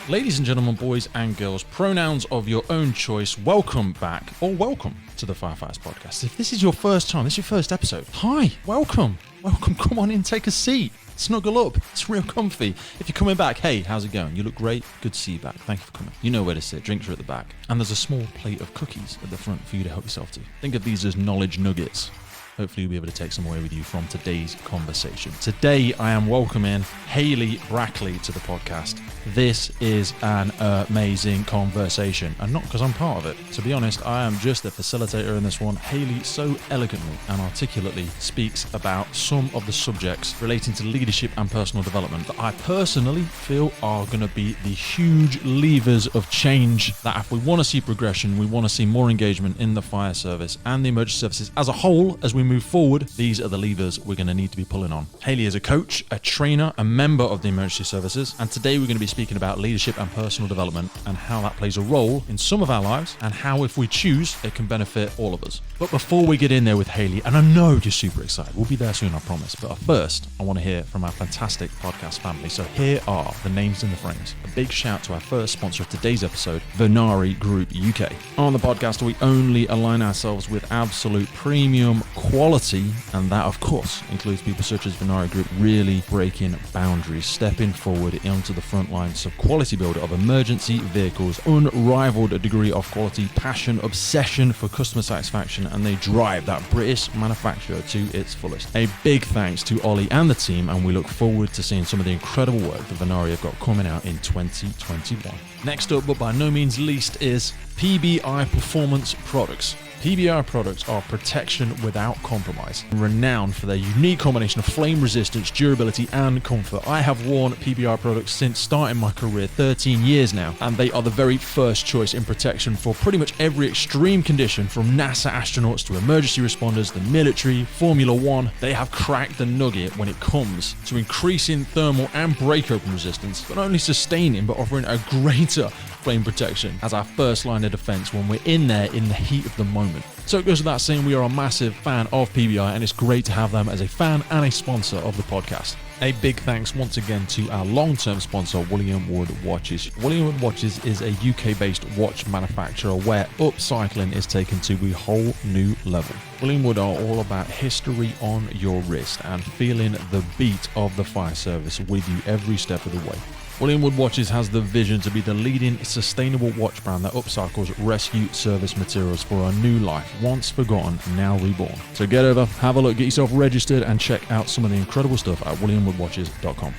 Ladies and gentlemen, boys and girls, pronouns of your own choice, welcome back, or welcome to the Firefighters Podcast. If this is your first time, this is your first episode, hi, welcome, come on in, take a seat, snuggle up, it's real comfy. If you're coming back, hey, how's it going? You look great, good to see you back, thank you for coming. You know where to sit, drinks are at the back, and there's a small plate of cookies at the front for you to help yourself to. Think of these as knowledge nuggets. Hopefully you'll be able to take some away with you from today's conversation. Today, I am welcoming Hayley Brackley to the podcast. This is an amazing conversation, and not because I'm part of it. To be honest, I am just the facilitator in this one. Hayley so elegantly and articulately speaks about some of the subjects relating to leadership and personal development that I personally feel are going to be the huge levers of change that if we want to see progression, we want to see more engagement in the fire service and the emergency services as a whole as we move forward, these are the levers we're going to need to be pulling on. Hayley is a coach, a trainer, a member of the emergency services, and today we're going to be speaking about leadership and personal development and how that plays a role in some of our lives and how, if we choose, it can benefit all of us. But before we get in there with Hayley, and I know you're super excited, we'll be there soon, I promise, but first, I want to hear from our fantastic podcast family. So here are the names and the frames. A big shout to our first sponsor of today's episode, Venari Group UK. On the podcast, we only align ourselves with absolute premium quality, and that of course includes people such as Venari Group really breaking boundaries, stepping forward onto the front lines of quality builder of emergency vehicles, unrivaled degree of quality, passion, obsession for customer satisfaction, and they drive that British manufacturer to its fullest. A big thanks to Ollie and the team, and we look forward to seeing some of the incredible work that Venari have got coming out in 2021. Next up, but by no means least, is PBI Performance Products. PBI products are protection without compromise, renowned for their unique combination of flame resistance, durability, and comfort. I have worn PBI products since starting my career 13 years now, and they are the very first choice in protection for pretty much every extreme condition, from NASA astronauts to emergency responders, the military, Formula One. They have cracked the nugget when it comes to increasing thermal and break open resistance, but not only sustaining but offering a greater flame protection as our first line of defense when we're in there in the heat of the moment. So it goes without saying, we are a massive fan of PBI, and it's great to have them as a fan and a sponsor of the podcast. A big thanks once again to our long-term sponsor, William Wood Watches. William Wood Watches is a UK-based watch manufacturer where upcycling is taken to a whole new level. William Wood are all about history on your wrist and feeling the beat of the fire service with you every step of the way. William Wood Watches has the vision to be the leading sustainable watch brand that upcycles rescue service materials for a new life, once forgotten, now reborn. So get over, have a look, get yourself registered, and check out some of the incredible stuff at williamwoodwatches.com.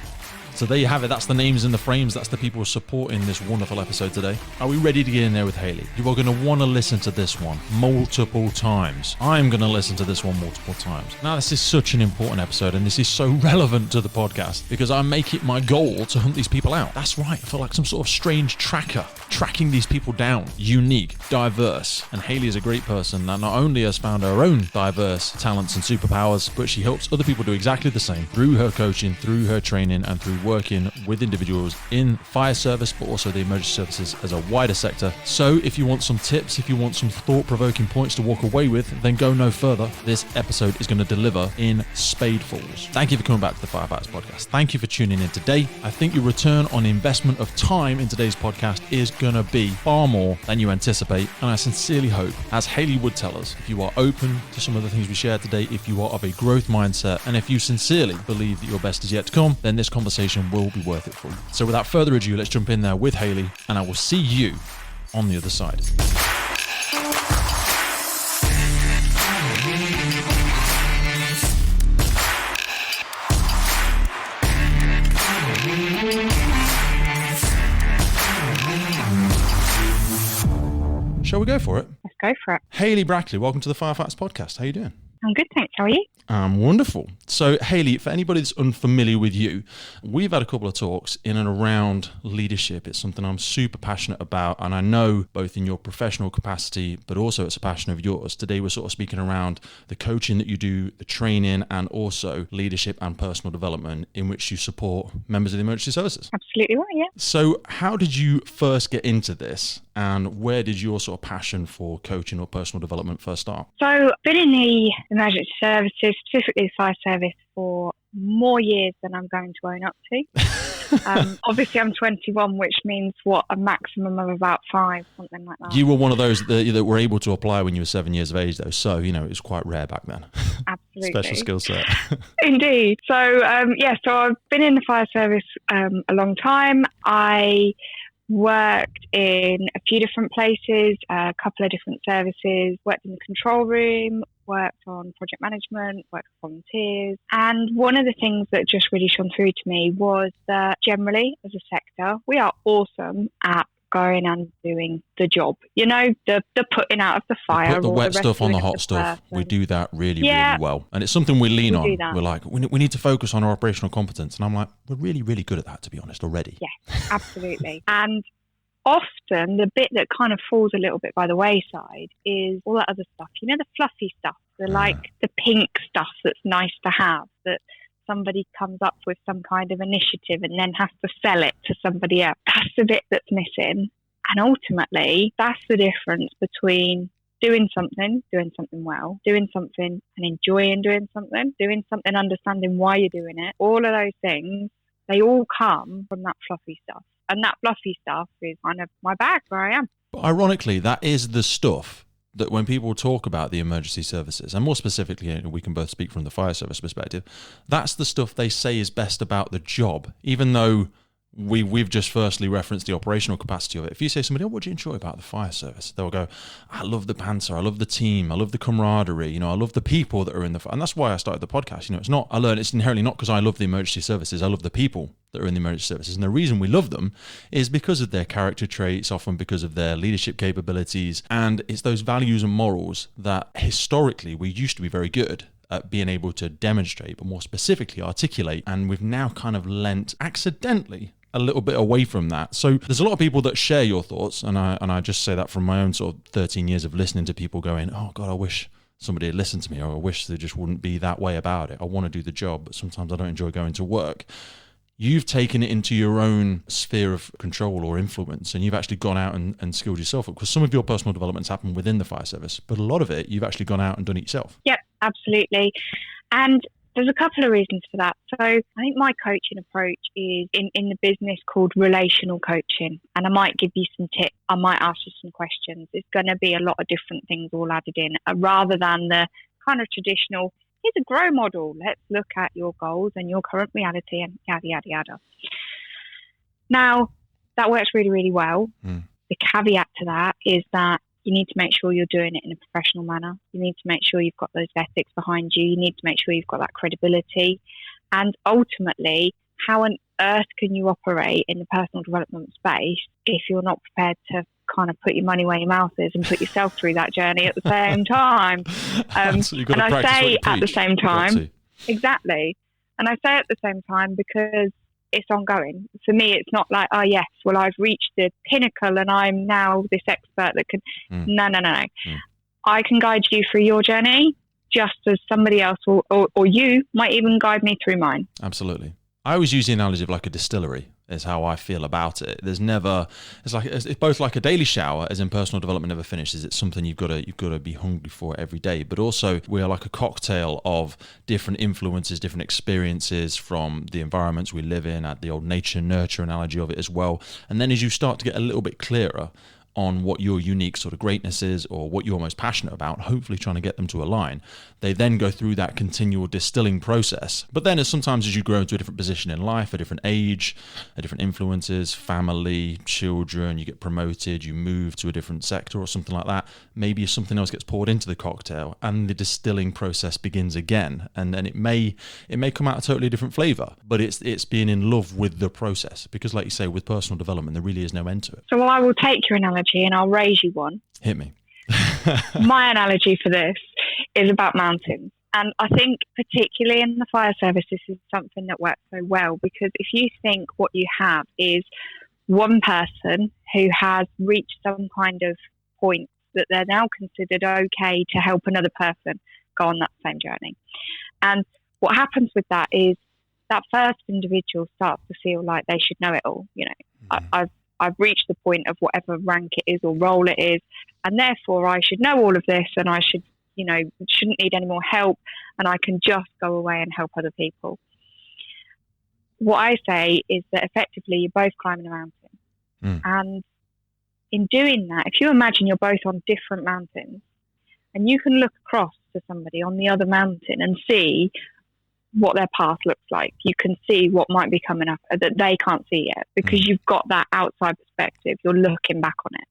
So there you have it. That's the names and the frames. That's the people supporting this wonderful episode today. Are we ready to get in there with Hayley? You are going to want to listen to this one multiple times. I'm going to listen to this one multiple times. Now, this is such an important episode, and this is so relevant to the podcast because I make it my goal to hunt these people out. That's right. I feel like some sort of strange tracker, tracking these people down. Unique, diverse. And Hayley is a great person that not only has found her own diverse talents and superpowers, but she helps other people do exactly the same through her coaching, through her training, and through working with individuals in fire service, but also the emergency services as a wider sector. So if you want some tips, if you want some thought-provoking points to walk away with, then go no further. This episode is going to deliver in spadefuls. Thank you for coming back to the Firefighters Podcast. Thank you for tuning in today. I think your return on investment of time in today's podcast is going to be far more than you anticipate, and I sincerely hope, as Hayley would tell us, if you are open to some of the things we shared today, if you are of a growth mindset, and if you sincerely believe that your best is yet to come, then this conversation will be worth it for you. So without further ado, let's jump in there with Hayley, and I will see you on the other side. Shall we go for it? Let's go for it. Hayley Brackley, welcome to the Firefighters Podcast. How are you doing? I'm good, thanks. How are you? I'm wonderful. So, Hayley, for anybody that's unfamiliar with you, we've had a couple of talks in and around leadership. It's something I'm super passionate about, and I know both in your professional capacity, but also it's a passion of yours. Today, we're sort of speaking around the coaching that you do, the training, and also leadership and personal development in which you support members of the emergency services. Absolutely right, yeah. So, how did you first get into this, and where did your sort of passion for coaching or personal development first start? So, I've been in the emergency services, specifically the fire service, for more years than I'm going to own up to. Obviously, I'm 21, which means a maximum of about 5, something like that. You were one of those that were able to apply when you were 7 years of age, though. So, it was quite rare back then. Absolutely. Special skill set. Indeed. So, so I've been in the fire service a long time. I worked in a few different places, a couple of different services, worked in the control room, worked on project management, worked with volunteers. And one of the things that just really shone through to me was that generally, as a sector, we are awesome at going and doing the job. The putting out of the fire. Put the wet stuff on the hot stuff. We do that really well. And it's something we lean on. We're like, we need to focus on our operational competence. And I'm like, we're really, really good at that, to be honest, already. Yeah, absolutely. And often the bit that kind of falls a little bit by the wayside is all that other stuff, the fluffy stuff, the pink stuff that's nice to have, that somebody comes up with some kind of initiative and then has to sell it to somebody else. That's the bit that's missing. And ultimately, that's the difference between doing something well, doing something and enjoying doing something, understanding why you're doing it. All of those things, they all come from that fluffy stuff. And that fluffy stuff is kind of my bag where I am. But ironically, that is the stuff that when people talk about the emergency services, and more specifically, we can both speak from the fire service perspective, that's the stuff they say is best about the job, even though we've just firstly referenced the operational capacity of it. If you say to somebody, what do you enjoy about the fire service? They'll go, I love the banter, I love the team, I love the camaraderie, I love the people that are in the fire. And that's why I started the podcast. It's inherently not because I love the emergency services, I love the people that are in the emergency services. And the reason we love them is because of their character traits, often because of their leadership capabilities. And it's those values and morals that historically we used to be very good at being able to demonstrate, but more specifically articulate. And we've now kind of lent accidentally a little bit away from that. So there's a lot of people that share your thoughts, and I just say that from my own sort of 13 years of listening to people going, oh God, I wish somebody had listened to me, or I wish they just wouldn't be that way about it. I want to do the job, but sometimes I don't enjoy going to work. You've taken it into your own sphere of control or influence, and you've actually gone out and skilled yourself up, because some of your personal developments happen within the fire service, but a lot of it, you've actually gone out and done it yourself. Yep, absolutely. And there's a couple of reasons for that. So I think my coaching approach is in the business called relational coaching. And I might give you some tips. I might ask you some questions. It's going to be a lot of different things all added in, rather than the kind of traditional, here's a grow model. Let's look at your goals and your current reality and yada, yada, yada. Now, that works really, really well. The caveat to that is that you need to make sure you're doing it in a professional manner. You need to make sure you've got those ethics behind you. You need to make sure you've got that credibility. And ultimately, how on earth can you operate in the personal development space if you're not prepared to kind of put your money where your mouth is and put yourself through that journey at the same time? So and I say at the same time, exactly. And I say at the same time because it's ongoing. For me, it's not like, oh yes, well, I've reached the pinnacle and I'm now this expert that can... No. I can guide you through your journey just as somebody else or you might even guide me through mine. Absolutely. I always use the analogy of like a distillery is how I feel about it. It's both like a daily shower, as in personal development never finishes. It's something you've got to be hungry for every day. But also we are like a cocktail of different influences, different experiences from the environments we live in, at the old nature nurture analogy of it as well. And then as you start to get a little bit clearer on what your unique sort of greatness is or what you're most passionate about, hopefully trying to get them to align, they then go through that continual distilling process. But then as you grow into a different position in life, a different age, a different influences, family, children, you get promoted, you move to a different sector or something like that, maybe something else gets poured into the cocktail and the distilling process begins again. And then it may come out a totally different flavor, but it's being in love with the process, because like you say, with personal development, there really is no end to it. So I will take your analogy and I'll raise you one. Hit me. My analogy for this is about mountains. And I think particularly in the fire service, this is something that works so well, because if you think what you have is one person who has reached some kind of point that they're now considered okay to help another person go on that same journey. And what happens with that is that first individual starts to feel like they should know it all. I've reached the point of whatever rank it is or role it is, and therefore I should know all of this, and I shouldn't need any more help, and I can just go away and help other people. what I say is that effectively you're both climbing a mountain. And in doing that, if you imagine you're both on different mountains and you can look across to somebody on the other mountain and see what their path looks like, you can see what might be coming up that they can't see yet because you've got that outside perspective. You're looking back on it.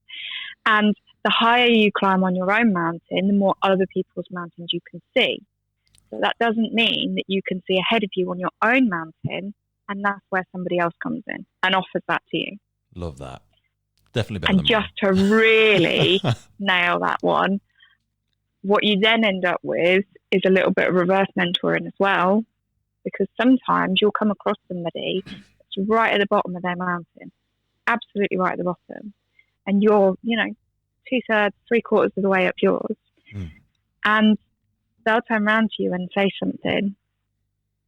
And the higher you climb on your own mountain, the more other people's mountains you can see. So that doesn't mean that you can see ahead of you on your own mountain, and that's where somebody else comes in and offers that to you. Love that. Definitely better and than just mine. to really nail that one, what you then end up with is a little bit of reverse mentoring as well, because sometimes you'll come across somebody that's right at the bottom of their mountain, absolutely right at the bottom, and you're, 2/3, 3/4 of the way up yours. And they'll turn around to you and say something,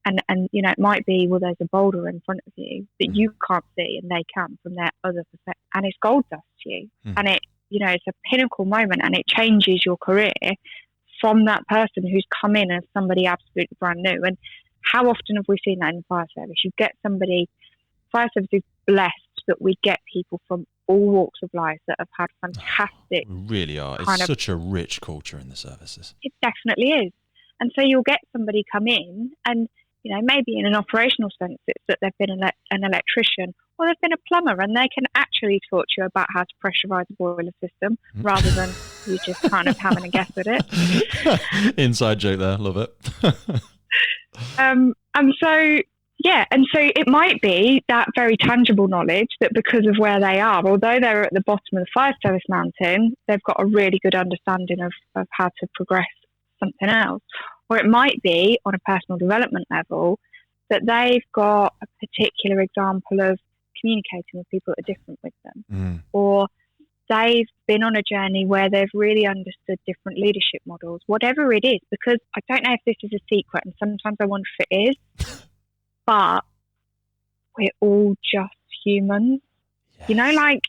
and it might be, well, there's a boulder in front of you that you can't see and they can from their other perspective, and it's gold dust to you. And it's a pinnacle moment, and it changes your career from that person who's come in as somebody absolutely brand new. And how often have we seen that in the fire service? You get fire service is blessed that we get people from all walks of life that have had fantastic. We really are. It's such a rich culture in the services. It definitely is. And so you'll get somebody come in and, maybe in an operational sense, it's that they've been an electrician or they've been a plumber, and they can actually talk to you about how to pressurise a boiler system rather than you just kind of having a guess at it. Inside joke there. Love it. And so it might be that very tangible knowledge that because of where they are, although they're at the bottom of the fire service mountain, they've got a really good understanding of how to progress something else. Or it might be on a personal development level that they've got a particular example of communicating with people that are different with them. Or they've been on a journey where they've really understood different leadership models, whatever it is, because I don't know if this is a secret, and sometimes I wonder if it is, but we're all just humans. Yes.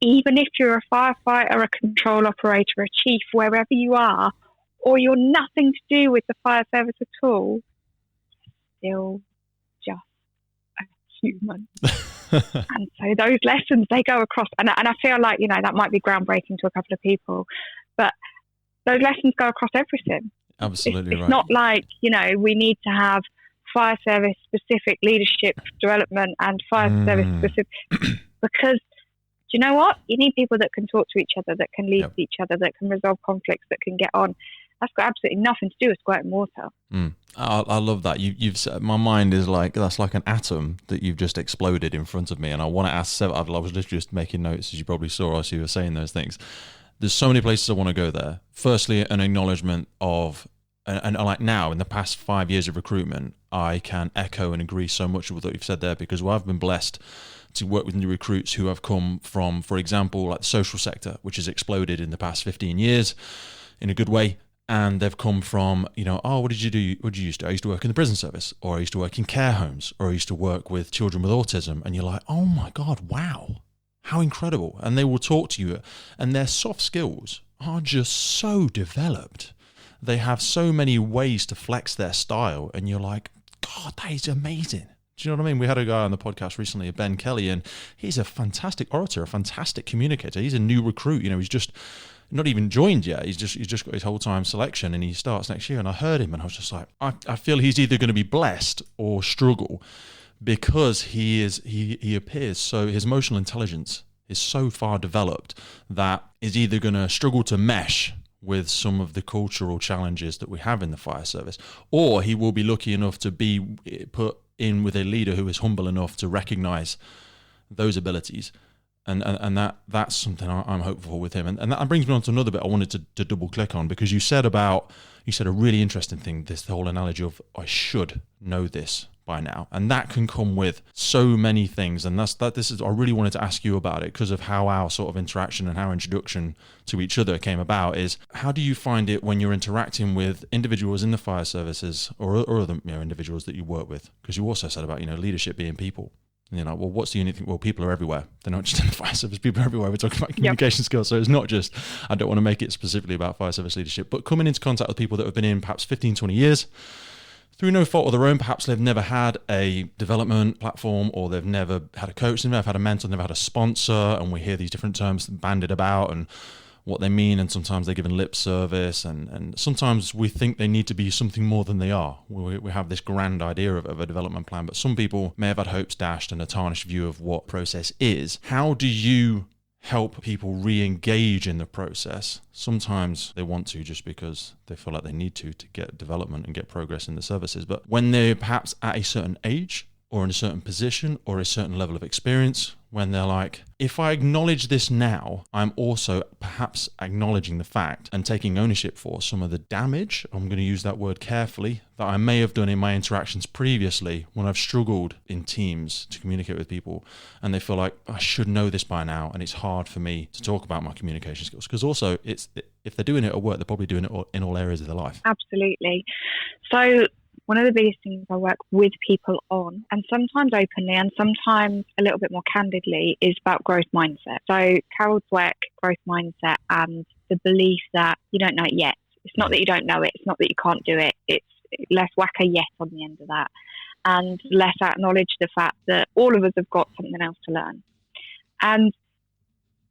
Even if you're a firefighter, a control operator, a chief, wherever you are, or you're nothing to do with the fire service at all, you're still just a human. And so those lessons, they go across, and I feel like, that might be groundbreaking to a couple of people, but those lessons go across everything. Absolutely. It's not like, we need to have fire service specific leadership development and fire service specific, because do you know what? You need people that can talk to each other, that can lead each other, that can resolve conflicts, that can get on. That's got absolutely nothing to do with squirting water. I love that. You've said, my mind is like, that's like an atom that you've just exploded in front of me. And I want to ask I was literally just making notes, as you probably saw as you were saying those things. There's so many places I want to go there. Firstly, an acknowledgement of, and like now in the past 5 years of recruitment, I can echo and agree so much with what you've said there, because I've been blessed to work with new recruits who have come from, for example, like the social sector, which has exploded in the past 15 years in a good way. And they've come from, what did you do? What did you used to? I used to work in the prison service, or I used to work in care homes, or I used to work with children with autism. And you're like, oh my God, wow, how incredible. And they will talk to you, and their soft skills are just so developed. They have so many ways to flex their style. And you're like, God, that is amazing. Do you know what I mean? We had a guy on the podcast recently, Ben Kelly, and he's a fantastic orator, a fantastic communicator. He's a new recruit. He's just not even joined yet. He's just got his whole time selection, and he starts next year. And I heard him, and I was just like, I feel he's either going to be blessed or struggle, because he appears so, his emotional intelligence is so far developed that is either going to struggle to mesh with some of the cultural challenges that we have in the fire service, or he will be lucky enough to be put in with a leader who is humble enough to recognize those abilities. And that's something I'm hopeful with him. And that brings me on to another bit I wanted to double click on, because you said a really interesting thing, this whole analogy of I should know this by now. And that can come with so many things. And I really wanted to ask you about it because of how our sort of interaction and our introduction to each other came about. Is how do you find it when you're interacting with individuals in the fire services or other individuals that you work with? Because you also said about leadership being people. Well, what's the unique thing? Well, people are everywhere. They're not just in the fire service. People are everywhere. We're talking about communication skills. So it's not just, I don't want to make it specifically about fire service leadership, but coming into contact with people that have been in perhaps 15, 20 years, through no fault of their own, perhaps they've never had a development platform, or they've never had a coach, they've never had a mentor, never had a sponsor, and we hear these different terms bandied about and what they mean, and sometimes they're given lip service, and sometimes we think they need to be something more than they are. We have this grand idea of a development plan, but some people may have had hopes dashed and a tarnished view of what process is. How do you help people re-engage in the process? Sometimes they want to just because they feel like they need to get development and get progress in the services, but when they're perhaps at a certain age or in a certain position or a certain level of experience, when they're like, if I acknowledge this now, I'm also perhaps acknowledging the fact and taking ownership for some of the damage, I'm going to use that word carefully, that I may have done in my interactions previously when I've struggled in teams to communicate with people, and they feel like I should know this by now, and it's hard for me to talk about my communication skills. Because also, if they're doing it at work, they're probably doing it in all areas of their life. Absolutely. So one of the biggest things I work with people on, and sometimes openly and sometimes a little bit more candidly, is about growth mindset. So Carol Dweck, growth mindset, and the belief that you don't know it yet. It's not that you don't know it. It's not that you can't do it. It's less whack a yet on the end of that. And let's acknowledge the fact that all of us have got something else to learn. And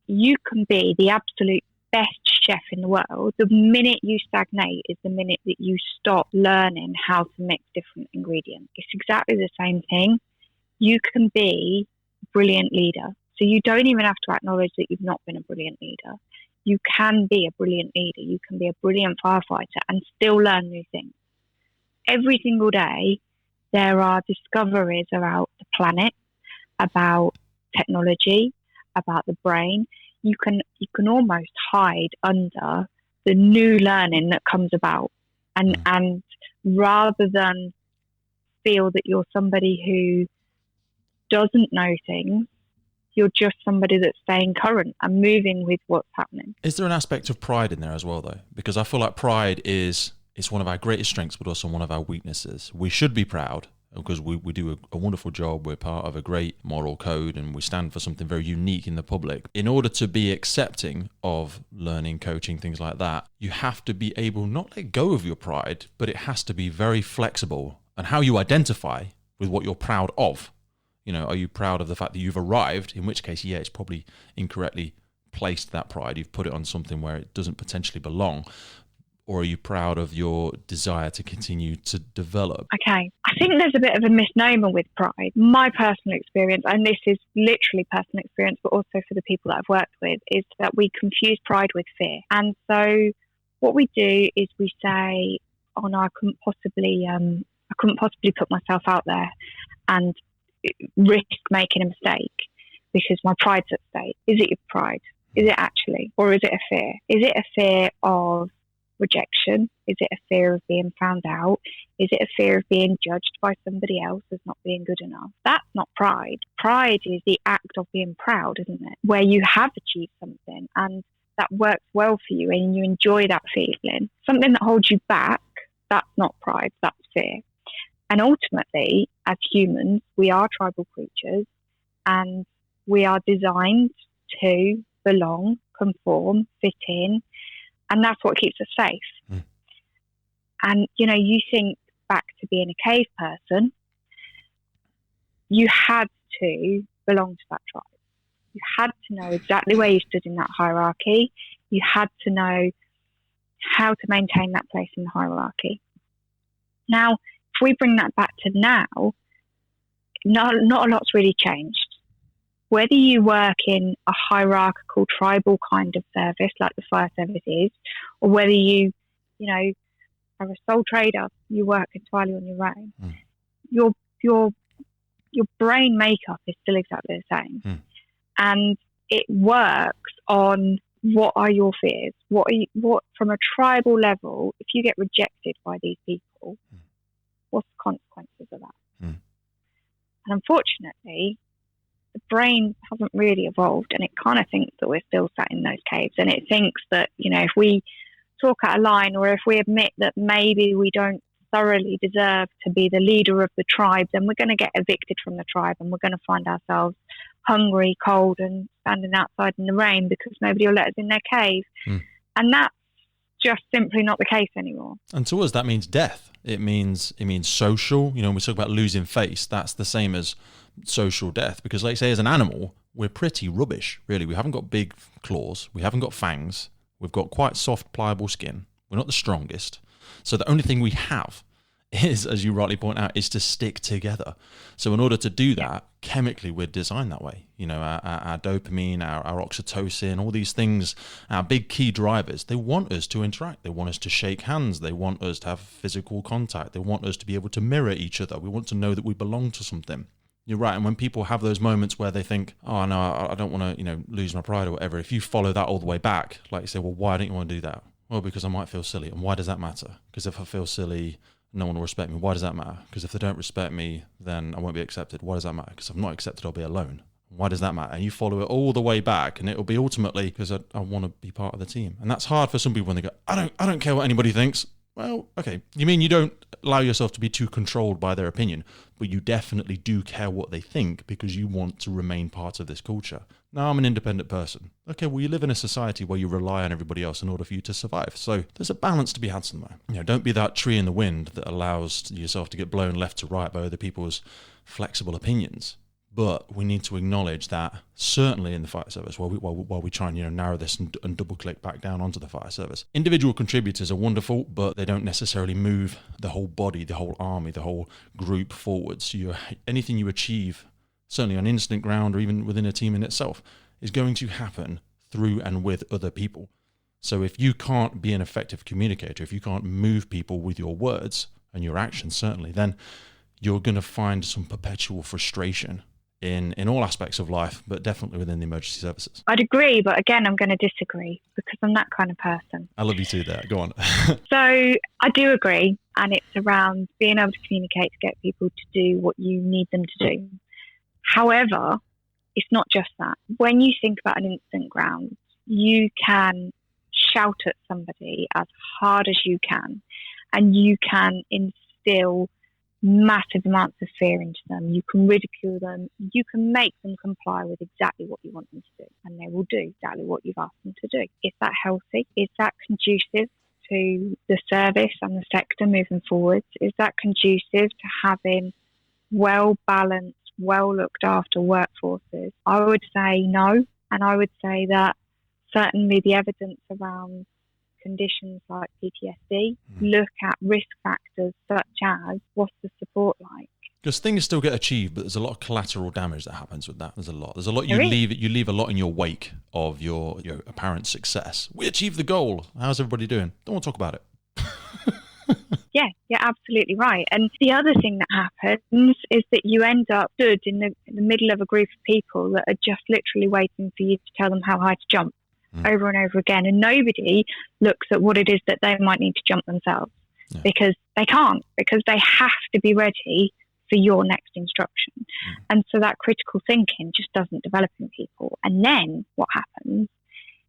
you can be the absolute best chef in the world. The minute you stagnate is the minute that you stop learning how to mix different ingredients. It's exactly the same thing. You can be a brilliant leader. So you don't even have to acknowledge that you've not been a brilliant leader. You can be a brilliant leader. You can be a brilliant firefighter and still learn new things. Every single day, there are discoveries about the planet, about technology, about the brain. You can almost hide under the new learning that comes about, and rather than feel that you're somebody who doesn't know things, you're just somebody that's staying current and moving with what's happening. Is there an aspect of pride in there as well, though? Because I feel like pride it's one of our greatest strengths, but also one of our weaknesses. We should be proud, because we do a wonderful job. We're part of a great moral code, and we stand for something very unique in the public. In order to be accepting of learning, coaching, things like that, you have to be able not to let go of your pride, but it has to be very flexible. And how you identify with what you're proud of. You know, are you proud of the fact that you've arrived? In which case, yeah, it's probably incorrectly placed, that pride. You've put it on something where it doesn't potentially belong. Or are you proud of your desire to continue to develop? Okay. I think there's a bit of a misnomer with pride. My personal experience, and this is literally personal experience, but also for the people that I've worked with, is that we confuse pride with fear. And so what we do is we say, oh no, I couldn't possibly put myself out there and risk making a mistake because my pride's at stake. Is it your pride? Is it actually? Or is it a fear? Is it a fear of rejection? Is it a fear of being found out? Is it a fear of being judged by somebody else as not being good enough? That's not pride. Pride is the act of being proud, isn't it? Where you have achieved something and that works well for you and you enjoy that feeling. Something that holds you back, that's not pride, that's fear. And ultimately, as humans, we are tribal creatures and we are designed to belong, conform, fit in, and that's what keeps us safe. Mm. And, you know, you think back to being a cave person, you had to belong to that tribe. You had to know exactly where you stood in that hierarchy. You had to know how to maintain that place in the hierarchy. Now, if we bring that back to now, not a lot's really changed. Whether you work in a hierarchical, tribal kind of service like the fire service is, or whether you are a sole trader, you work entirely on your own, your brain makeup is still exactly the same. Mm. And it works on what are your fears? What from a tribal level, if you get rejected by these people, what's the consequences of that? Mm. And unfortunately, the brain hasn't really evolved, and it kind of thinks that we're still sat in those caves, and it thinks that, you know, if we talk out a line or if we admit that maybe we don't thoroughly deserve to be the leader of the tribe, then we're going to get evicted from the tribe and we're going to find ourselves hungry, cold and standing outside in the rain because nobody will let us in their cave. Mm. And that's just simply not the case anymore. And to us, that means death. It means social. You know, when we talk about losing face, that's the same as social death. Because like say, as an animal, we're pretty rubbish, really. We haven't got big claws. We haven't got fangs. We've got quite soft, pliable skin. We're not the strongest. So the only thing we have is, as you rightly point out, is to stick together. So in order to do that, chemically, we're designed that way. You know, our dopamine, our oxytocin, all these things, our big key drivers, they want us to interact. They want us to shake hands. They want us to have physical contact. They want us to be able to mirror each other. We want to know that we belong to something. You're right. And when people have those moments where they think, oh, no, I don't want to, you know, lose my pride or whatever, if you follow that all the way back, like you say, well, why don't you want to do that? Well, because I might feel silly. And why does that matter? Because if I feel silly, no one will respect me. Why does that matter? Because if they don't respect me, then I won't be accepted. Why does that matter? Because if I'm not accepted, I'll be alone. Why does that matter? And you follow it all the way back, and it'll be ultimately because I want to be part of the team. And that's hard for some people when they go, I don't care what anybody thinks. Well, okay. You mean you don't allow yourself to be too controlled by their opinion, but you definitely do care what they think because you want to remain part of this culture. Now, I'm an independent person. Okay, well, you live in a society where you rely on everybody else in order for you to survive. So there's a balance to be had somewhere. You know, don't be that tree in the wind that allows yourself to get blown left to right by other people's flexible opinions. But we need to acknowledge that certainly in the fire service, while we try and, you know, narrow this and double click back down onto the fire service, individual contributors are wonderful, but they don't necessarily move the whole body, the whole army, the whole group forwards. Anything you achieve, certainly on instant ground or even within a team in itself, is going to happen through and with other people. So if you can't be an effective communicator, if you can't move people with your words and your actions, certainly, then you're going to find some perpetual frustration in all aspects of life, but definitely within the emergency services. I'd agree, but again, I'm going to disagree because I'm that kind of person. I love you too there. Go on. So I do agree, and it's around being able to communicate to get people to do what you need them to do. However, it's not just that. When you think about an instant ground, you can shout at somebody as hard as you can, and you can instill massive amounts of fear into them. You can ridicule them. You can make them comply with exactly what you want them to do, and they will do exactly what you've asked them to do. Is that healthy? Is that conducive to the service and the sector moving forwards? Is that conducive to having well-balanced, well-looked after workforces? I would say no, and I would say that certainly the evidence around conditions like PTSD, look at risk factors such as what's the support like. Because things still get achieved, but there's a lot of collateral damage that happens with that. There's a lot you leave a lot in your wake of your apparent success. We achieved the goal. How's everybody doing? Don't want to talk about it. Yeah, you're absolutely right. And the other thing that happens is that you end up stood in the middle of a group of people that are just literally waiting for you to tell them how high to jump. Over and over again, and nobody looks at what it is that they might need to jump themselves because they can't, because they have to be ready for your next instruction. And so that critical thinking just doesn't develop in people. And then what happens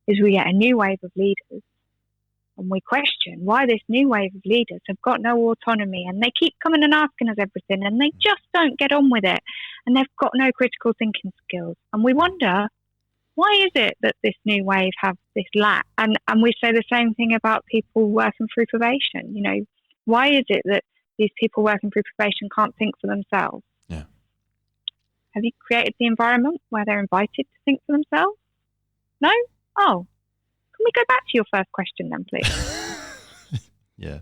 is we get a new wave of leaders, and we question why this new wave of leaders have got no autonomy, and they keep coming and asking us everything, and they just don't get on with it, and they've got no critical thinking skills. And we wonder, why is it that this new wave have this lack? And we say the same thing about people working through probation. You know, why is it that these people working through probation can't think for themselves? Yeah. Have you created the environment where they're invited to think for themselves? No? Oh. Can we go back to your first question then, please? Yeah.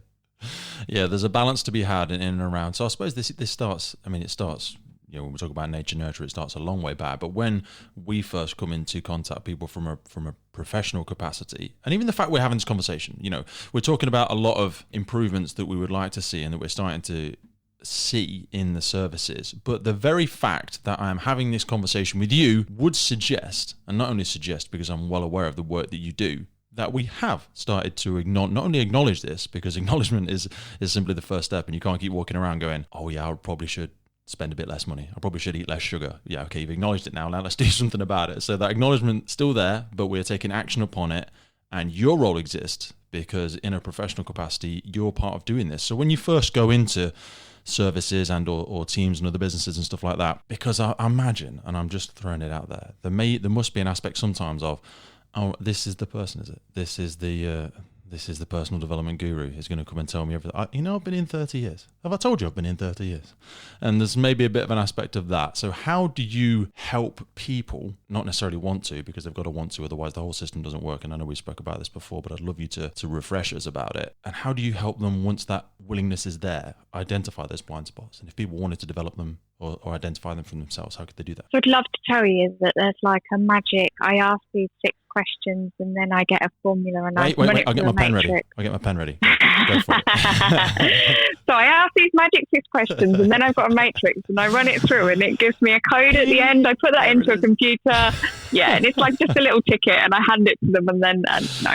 Yeah, there's a balance to be had in and around. So I suppose this starts, you know, when we talk about nature nurture, it starts a long way back. But when we first come into contact people from a professional capacity, and even the fact we're having this conversation, you know, we're talking about a lot of improvements that we would like to see and that we're starting to see in the services. But the very fact that I am having this conversation with you would suggest, and not only suggest because I'm well aware of the work that you do, that we have started to not only acknowledge this, because acknowledgement is simply the first step, and you can't keep walking around going, oh yeah, I probably should spend a bit less money. I probably should eat less sugar. Yeah, okay, you've acknowledged it now let's do something about it. So that acknowledgement's still there, but we're taking action upon it, and your role exists because in a professional capacity, you're part of doing this. So when you first go into services and or teams and other businesses and stuff like that, because I imagine, and I'm just throwing it out there must be an aspect sometimes of, oh, this is the person, is it? This is the this is the personal development guru who's going to come and tell me everything. I've been in 30 years. Have I told you I've been in 30 years? And there's maybe a bit of an aspect of that. So how do you help people not necessarily want to, because they've got to want to, otherwise the whole system doesn't work. And I know we spoke about this before, but I'd love you to refresh us about it. And how do you help them once that willingness is there, identify those blind spots? And if people wanted to develop them or identify them for themselves, how could they do that? So I'd love to tell you that there's like a magic, I ask these 6 questions and then I get a formula and wait, I'll get my pen ready. Go for it. So I ask these magic 6 questions and then I've got a matrix and I run it through and it gives me a code at the end. I put that into a computer. Yeah, and it's like just a little ticket and I hand it to them and then no.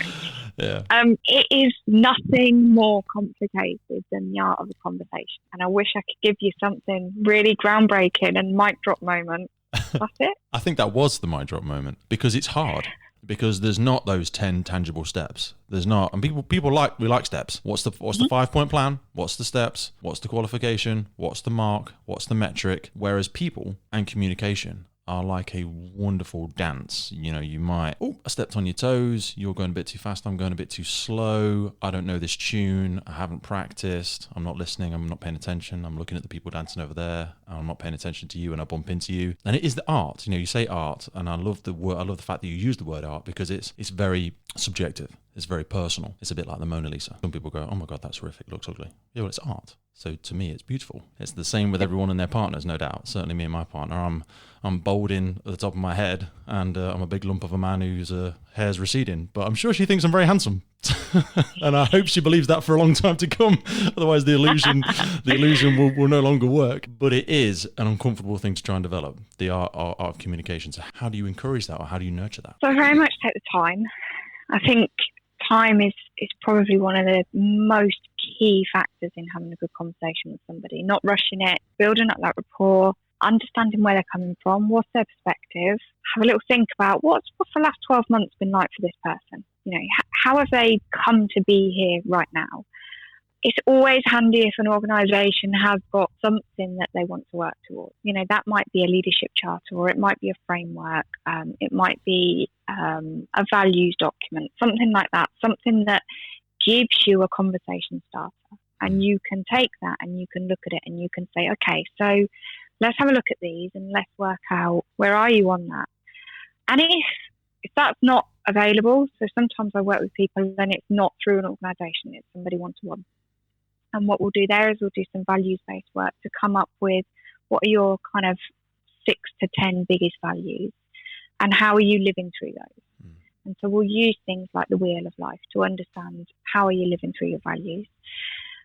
Yeah. It is nothing more complicated than the art of a conversation. And I wish I could give you something really groundbreaking and mic drop moment. That's it. I think that was the mic drop moment because it's hard. Because there's not those 10 tangible steps. There's not, and we like steps. What's the 5-point plan? What's the steps? What's the qualification? What's the mark? What's the metric? Whereas people and communication are like a wonderful dance. You might, I stepped on your toes. You're going a bit too fast. I'm going a bit too slow. I don't know this tune. I haven't practiced. I'm not listening. I'm not paying attention. I'm looking at the people dancing over there. I'm not paying attention to you and I bump into you. And it is the art. You say art, and I love the word. I love the fact that you use the word art because it's very subjective. It's very personal. It's a bit like the Mona Lisa. Some people go, oh my God, that's horrific. It looks ugly. Yeah, well, it's art. So to me, it's beautiful. It's the same with everyone and their partners, no doubt. Certainly me and my partner. I'm balding at the top of my head and I'm a big lump of a man whose hair's receding. But I'm sure she thinks I'm very handsome. And I hope she believes that for a long time to come. Otherwise, the illusion will no longer work. But it is an uncomfortable thing to try and develop, the art of communication. So how do you encourage that or how do you nurture that? So I very much take the time. I think time is probably one of the most key factors in having a good conversation with somebody. Not rushing it, building up that rapport, understanding where they're coming from, what's their perspective, have a little think about what's the last 12 months been like for this person. How have they come to be here right now? It's always handy if an organisation has got something that they want to work towards. That might be a leadership charter or it might be a framework. It might be a values document, something like that, something that gives you a conversation starter. And you can take that and you can look at it and you can say, okay, so let's have a look at these and let's work out where are you on that. And if that's not available, so sometimes I work with people and it's not through an organisation, it's somebody one-to-one. And what we'll do there is we'll do some values-based work to come up with what are your kind of 6 to 10 biggest values and how are you living through those. And so we'll use things like the wheel of life to understand how are you living through your values.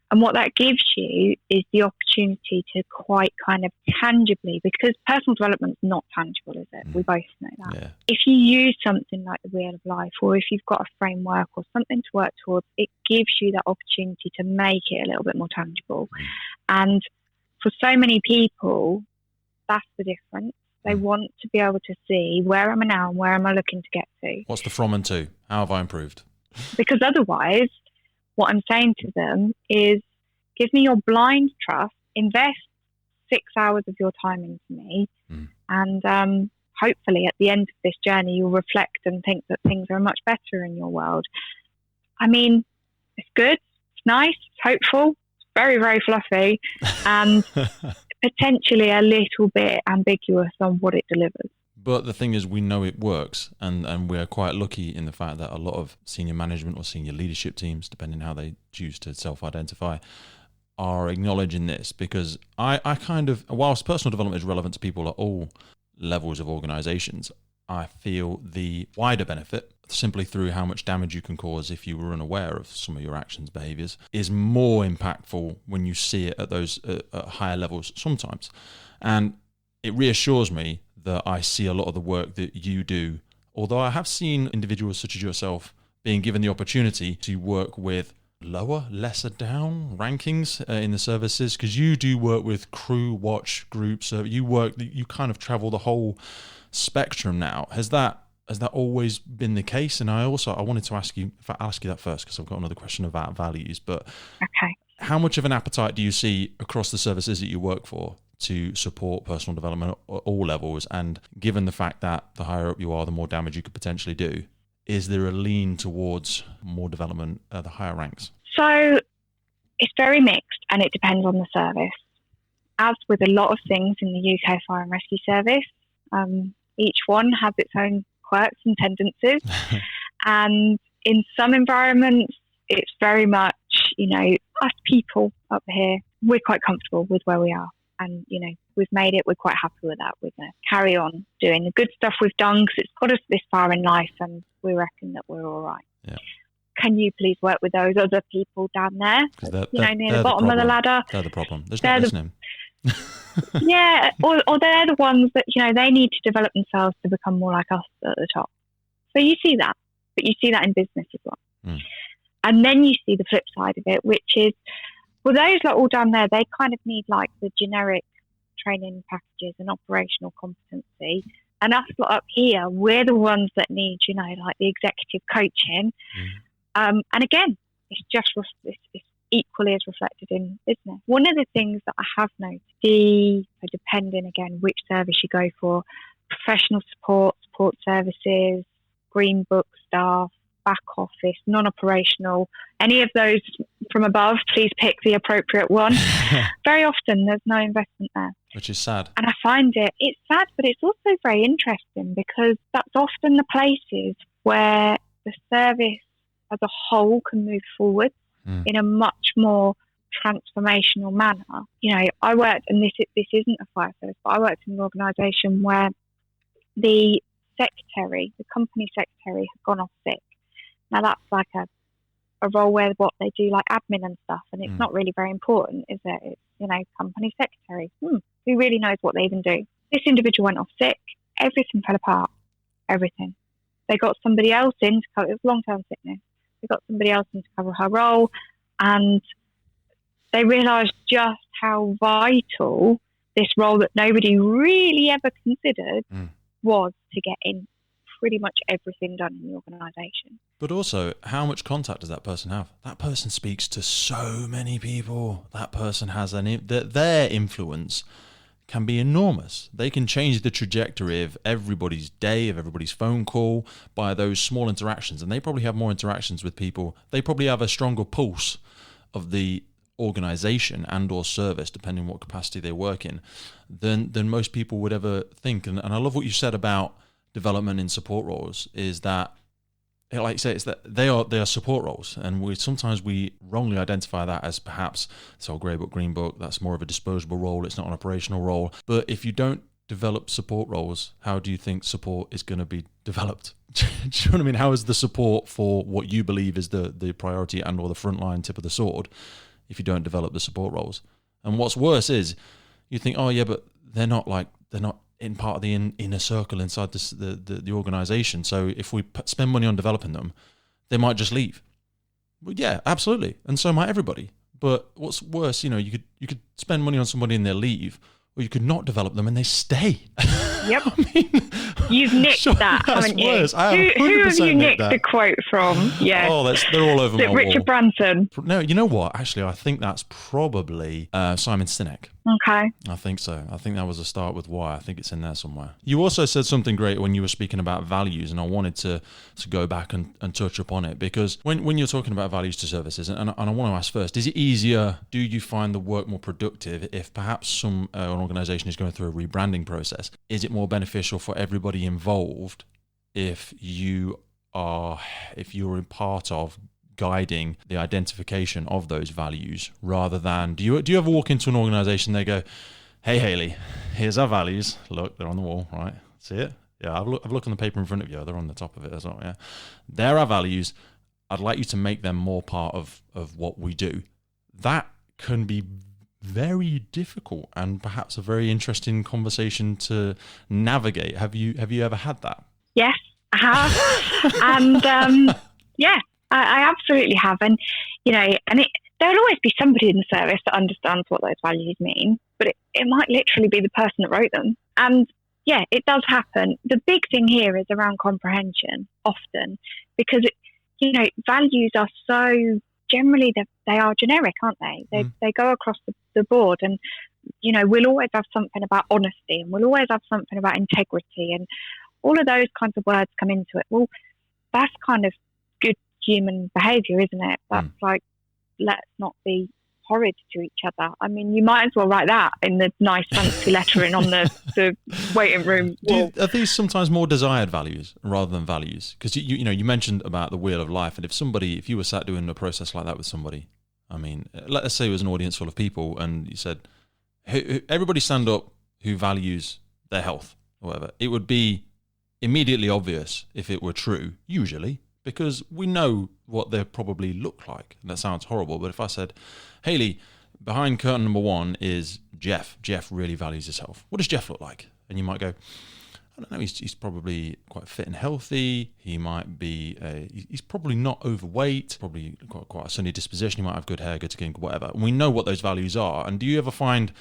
And what that gives you is the opportunity to quite kind of tangibly, because personal development's not tangible, is it? We both know that. Yeah. If you use something like the wheel of life, or if you've got a framework or something to work towards, it gives you that opportunity to make it a little bit more tangible. And for so many people, that's the difference. They want to be able to see where am I now and where am I looking to get to. What's the from and to? How have I improved? Because otherwise, what I'm saying to them is, give me your blind trust, invest 6 hours of your time into me, and hopefully at the end of this journey, you'll reflect and think that things are much better in your world. I mean, it's good, it's nice, it's hopeful, it's very, very fluffy, and potentially a little bit ambiguous on what it delivers. But the thing is, we know it works, and we're quite lucky in the fact that a lot of senior management or senior leadership teams, depending how they choose to self-identify, are acknowledging this. Because I kind of, whilst personal development is relevant to people at all levels of organizations, I feel the wider benefit, simply through how much damage you can cause if you were unaware of some of your actions, behaviors, is more impactful when you see it at those at higher levels sometimes. And it reassures me that I see a lot of the work that you do, although I have seen individuals such as yourself being given the opportunity to work with lower, lesser down rankings in the services, because you do work with crew watch groups. You kind of travel the whole spectrum now. Has that always been the case? And I wanted to ask you, if I ask you that first, because I've got another question about values, but okay. How much of an appetite do you see across the services that you work for to support personal development at all levels? And given the fact that the higher up you are, the more damage you could potentially do, is there a lean towards more development at the higher ranks? So it's very mixed, and it depends on the service. As with a lot of things in the UK Fire and Rescue Service, each one has its own quirks and tendencies. And in some environments, it's very much, us people up here, we're quite comfortable with where we are. And, we've made it, we're quite happy with that. We're going to carry on doing the good stuff we've done because it's got us this far in life and we reckon that we're all right. Yeah. Can you please work with those other people down there, near the bottom of the ladder? They're the problem. There's not listening. Yeah, or they're the ones that, they need to develop themselves to become more like us at the top. So you see that, but you see that in business as well. Mm. And then you see the flip side of it, which is, well, those lot all down there, they kind of need like the generic training packages and operational competency. And us lot up here, we're the ones that need, like the executive coaching. Mm. And again, it's equally as reflected in business. One of the things that I have noticed, depending again which service you go for, professional support services, green book staff, back office, non-operational, any of those from above, please pick the appropriate one. Very often there's no investment there. Which is sad. And I find it's sad, but it's also very interesting because that's often the places where the service as a whole can move forward in a much more transformational manner. I worked, and this isn't a fire service, but I worked in an organisation where the company secretary had gone off sick. Now that's like a role where they do like admin and stuff, and it's not really very important, is it? It's, company secretary. Who really knows what they even do? This individual went off sick. Everything fell apart. Everything. They got somebody else in to cover. It was long-term sickness. They got somebody else in to cover her role, and they realised just how vital this role that nobody really ever considered was to get in pretty much everything done in the organisation. But also, how much contact does that person have? That person speaks to so many people. That person has their influence can be enormous. They can change the trajectory of everybody's day, of everybody's phone call by those small interactions. And they probably have more interactions with people. They probably have a stronger pulse of the organisation and or service, depending on what capacity they work in, than most people would ever think. And I love what you said about development in support roles, is that, like you say, it's that they are support roles, and sometimes we wrongly identify that as perhaps this old grey book, green book, that's more of a disposable role, it's not an operational role. But if you don't develop support roles, how do you think support is going to be developed? Do you know what I mean? How is the support for what you believe is the priority and or the frontline tip of the sword if you don't develop the support roles? And what's worse is you think, oh yeah, but they're not in part of the inner circle inside the organisation. So if we spend money on developing them, they might just leave. Well, yeah, absolutely, and so might everybody. But what's worse, you could spend money on somebody and they leave, or you could not develop them and they stay. Yep. I mean, you've nicked that, haven't you? Worse. I have who have you nicked the quote from? Yeah. Oh, they're all over my wall. Richard Branson? No, you know what? Actually, I think that's probably Simon Sinek. Okay. I think so. I think that was a start with why. I think it's in there somewhere. You also said something great when you were speaking about values, and I wanted to go back and touch upon it, because when you're talking about values to services, and I want to ask first, is it easier, do you find the work more productive if perhaps an organisation is going through a rebranding process? Is it more beneficial for everybody involved if you're in part of guiding the identification of those values, rather than do you ever walk into an organisation, they go, hey Hayley, here's our values, look, they're on the wall, right? See it? Yeah, I've looked on the paper in front of you, they're on the top of it as well. Yeah, they're our values, I'd like you to make them more part of what we do. That can be very difficult and perhaps a very interesting conversation to navigate. Have you ever had that? Yes, I have. And yeah, I absolutely have. And there'll always be somebody in the service that understands what those values mean, but it might literally be the person that wrote them. And yeah, it does happen. The big thing here is around comprehension often, because values are so generally they are generic, aren't they? They go across the board, and we'll always have something about honesty, and we'll always have something about integrity, and all of those kinds of words come into it. Well, that's kind of good human behaviour, isn't it? That's like, let's not be horrid to each other. I mean, you might as well write that in the nice fancy lettering on the waiting room wall. Are these sometimes more desired values rather than values? Because you mentioned about the wheel of life, and if you were sat doing a process like that with somebody, I mean, let's say it was an audience full of people, and you said, everybody stand up who values their health or whatever. It would be immediately obvious if it were true, usually, because we know what they probably look like. And that sounds horrible, but if I said, Hayley, behind curtain number 1 is Jeff. Jeff really values his health. What does Jeff look like? And you might go, I don't know, he's probably quite fit and healthy. He might be, he's probably not overweight, probably quite a sunny disposition. He might have good hair, good skin, whatever. And we know what those values are. And do you ever find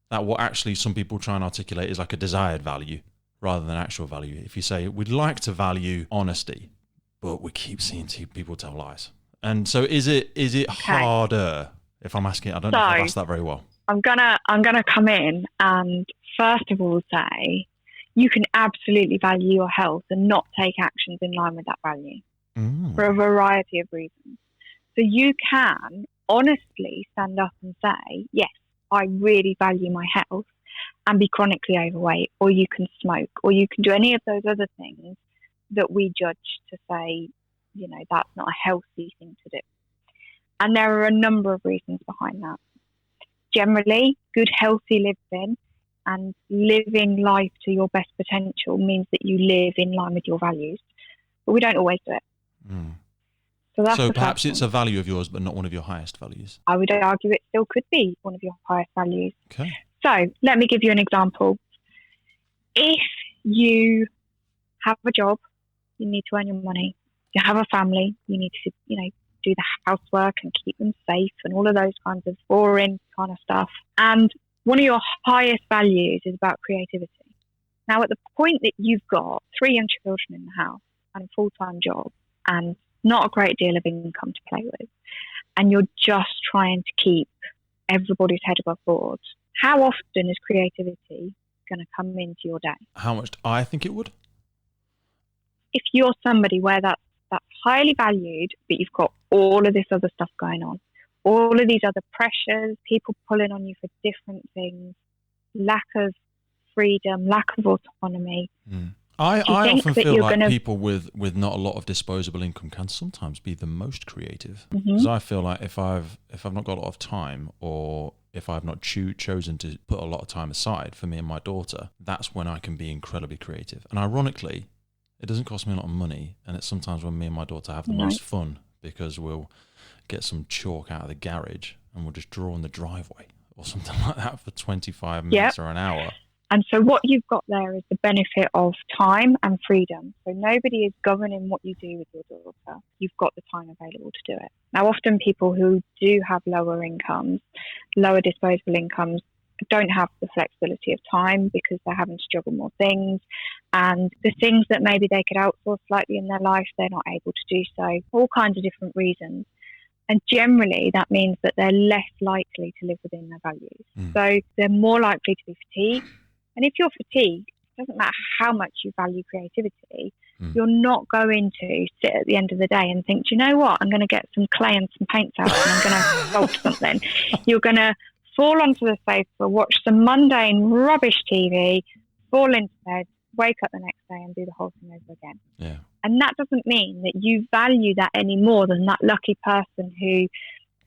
that what actually some people try and articulate is like a desired value rather than actual value? If you say, we'd like to value honesty, but we keep seeing people tell lies. And so is it harder, if I'm asking, I don't know if I've asked that very well. I'm gonna come in and first of all say, you can absolutely value your health and not take actions in line with that value for a variety of reasons. So you can honestly stand up and say, yes, I really value my health, and be chronically overweight, or you can smoke, or you can do any of those other things that we judge to say, that's not a healthy thing to do. And there are a number of reasons behind that. Generally, good, healthy living and living life to your best potential means that you live in line with your values. But we don't always do it. So perhaps it's a value of yours, but not one of your highest values. I would argue it still could be one of your highest values. Okay. So let me give you an example. If you have a job, you need to earn your money. You have a family, you need to, do the housework and keep them safe and all of those kinds of boring kind of stuff. And one of your highest values is about creativity. Now, at the point that you've got 3 young children in the house and a full-time job and not a great deal of income to play with, and you're just trying to keep everybody's head above board, how often is creativity going to come into your day? How much I think it would? If you're somebody where that's highly valued, but you've got all of this other stuff going on, all of these other pressures, people pulling on you for different things, lack of freedom, lack of autonomy. I often feel like people with not a lot of disposable income can sometimes be the most creative. Because I feel like if I've not got a lot of time, or if I've not chosen to put a lot of time aside for me and my daughter, that's when I can be incredibly creative. And ironically, it doesn't cost me a lot of money, and it's sometimes when me and my daughter have the most fun, because we'll get some chalk out of the garage and we'll just draw on the driveway or something like that for 25 minutes or an hour. And so what you've got there is the benefit of time and freedom. So nobody is governing what you do with your daughter. You've got the time available to do it. Now, often people who do have lower incomes, lower disposable incomes, don't have the flexibility of time because they're having to juggle more things, and the things that maybe they could outsource slightly in their life, they're not able to do so, all kinds of different reasons. And generally that means that they're less likely to live within their values. So they're more likely to be fatigued. And if you're fatigued, it doesn't matter how much you value creativity, you're not going to sit at the end of the day and think, do you know what, I'm going to get some clay and some paints out and I'm going to sculpt something. You're going to fall onto the sofa, watch some mundane rubbish TV, fall into bed, wake up the next day and do the whole thing over again. Yeah. And that doesn't mean that you value that any more than that lucky person who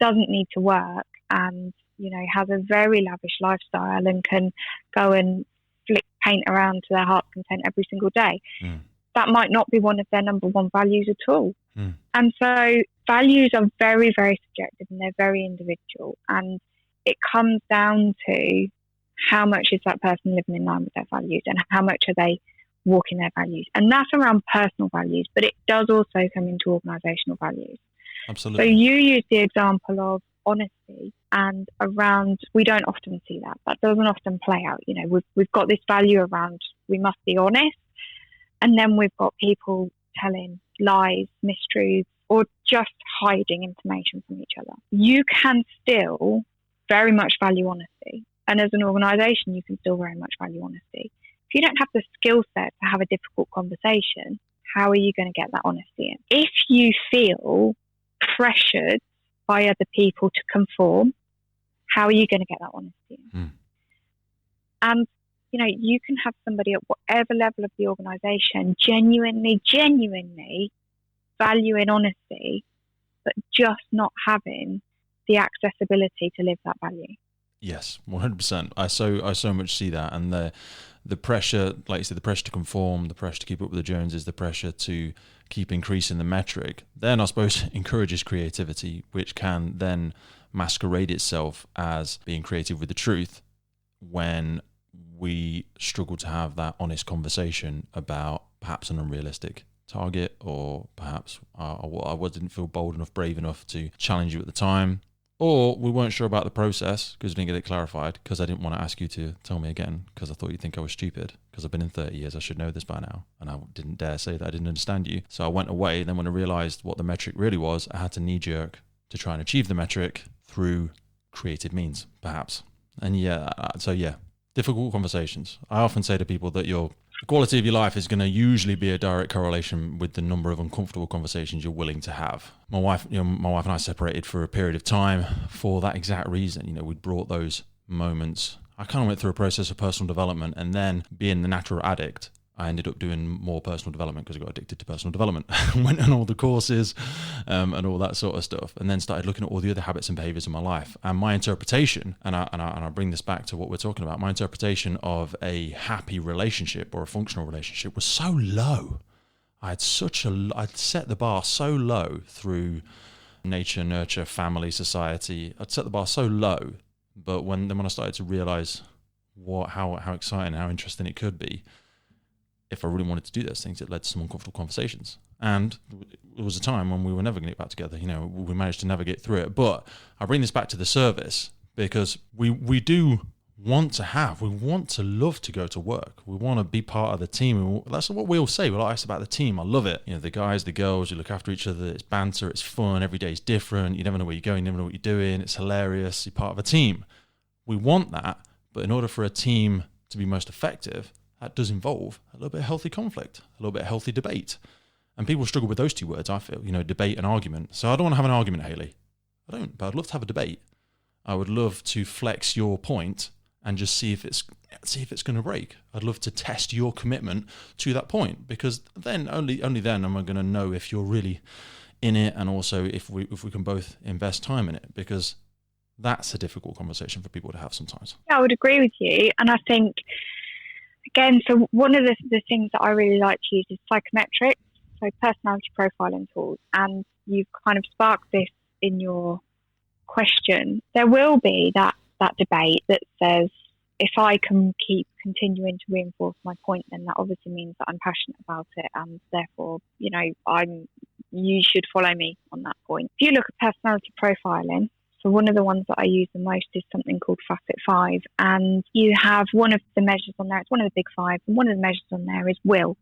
doesn't need to work and, has a very lavish lifestyle and can go and flick paint around to their heart's content every single day. That might not be one of their number one values at all. And so values are very, very subjective and they're very individual. And it comes down to how much is that person living in line with their values and how much are they walking their values. And that's around personal values, but it does also come into organisational values. Absolutely. So you use the example of honesty, and around, we don't often see that. That doesn't often play out. We've got this value around we must be honest, and then we've got people telling lies, mistruths, or just hiding information from each other. You can still very much value honesty. And as an organisation, you can still very much value honesty. If you don't have the skill set to have a difficult conversation, how are you going to get that honesty in? If you feel pressured by other people to conform, how are you going to get that honesty in? And, you can have somebody at whatever level of the organisation genuinely valuing honesty, but just not having the accessibility to live that value. Yes, 100%. I so much see that, and the pressure, like you said, the pressure to conform, the pressure to keep up with the Joneses, the pressure to keep increasing the metric, then I suppose encourages creativity, which can then masquerade itself as being creative with the truth when we struggle to have that honest conversation about perhaps an unrealistic target, or perhaps I didn't feel bold enough, brave enough to challenge you at the time. Or we weren't sure about the process because we didn't get it clarified, because I didn't want to ask you to tell me again because I thought you'd think I was stupid, because I've been in 30 years, I should know this by now. And I didn't dare say that I didn't understand you. So I went away. Then when I realized what the metric really was, I had to knee jerk to try and achieve the metric through creative means, perhaps. And difficult conversations. I often say to people that the quality of your life is going to usually be a direct correlation with the number of uncomfortable conversations you're willing to have. My wife and I separated for a period of time for that exact reason. We'd brought those moments. I kind of went through a process of personal development, and then being the natural addict, I ended up doing more personal development because I got addicted to personal development. Went on all the courses and all that sort of stuff, and then started looking at all the other habits and behaviors in my life. And my interpretation, and I bring this back to what we're talking about, my interpretation of a happy relationship or a functional relationship was so low. I'd set the bar so low through nature, nurture, family, society. I'd set the bar so low, but when I started to realize how exciting, how interesting it could be, if I really wanted to do those things, it led to some uncomfortable conversations. And there was a time when we were never going to get back together. We managed to navigate through it. But I bring this back to the service because we want to love to go to work. We want to be part of the team. That's what we all say. We're like, it's about the team. I love it. The guys, the girls, you look after each other. It's banter. It's fun. Every day is different. You never know where you're going. You never know what you're doing. It's hilarious. You're part of a team. We want that. But in order for a team to be most effective, that does involve a little bit of healthy conflict, a little bit of healthy debate. And people struggle with those two words, I feel, debate and argument. So I don't want to have an argument, Hayley. I don't, but I'd love to have a debate. I would love to flex your point and just see if it's going to break. I'd love to test your commitment to that point, because then only then am I going to know if you're really in it, and also if we can both invest time in it, because that's a difficult conversation for people to have sometimes. Yeah, I would agree with you. And I think, again, so one of the things that I really like to use is psychometrics, so personality profiling tools. And you've kind of sparked this in your question. There will be that debate that says, if I can keep continuing to reinforce my point, then that obviously means that I'm passionate about it, and therefore, you should follow me on that point. If you look at personality profiling, so one of the ones that I use the most is something called Facet 5, and you have one of the measures on there. It's one of the big five, and one of the measures on there is will.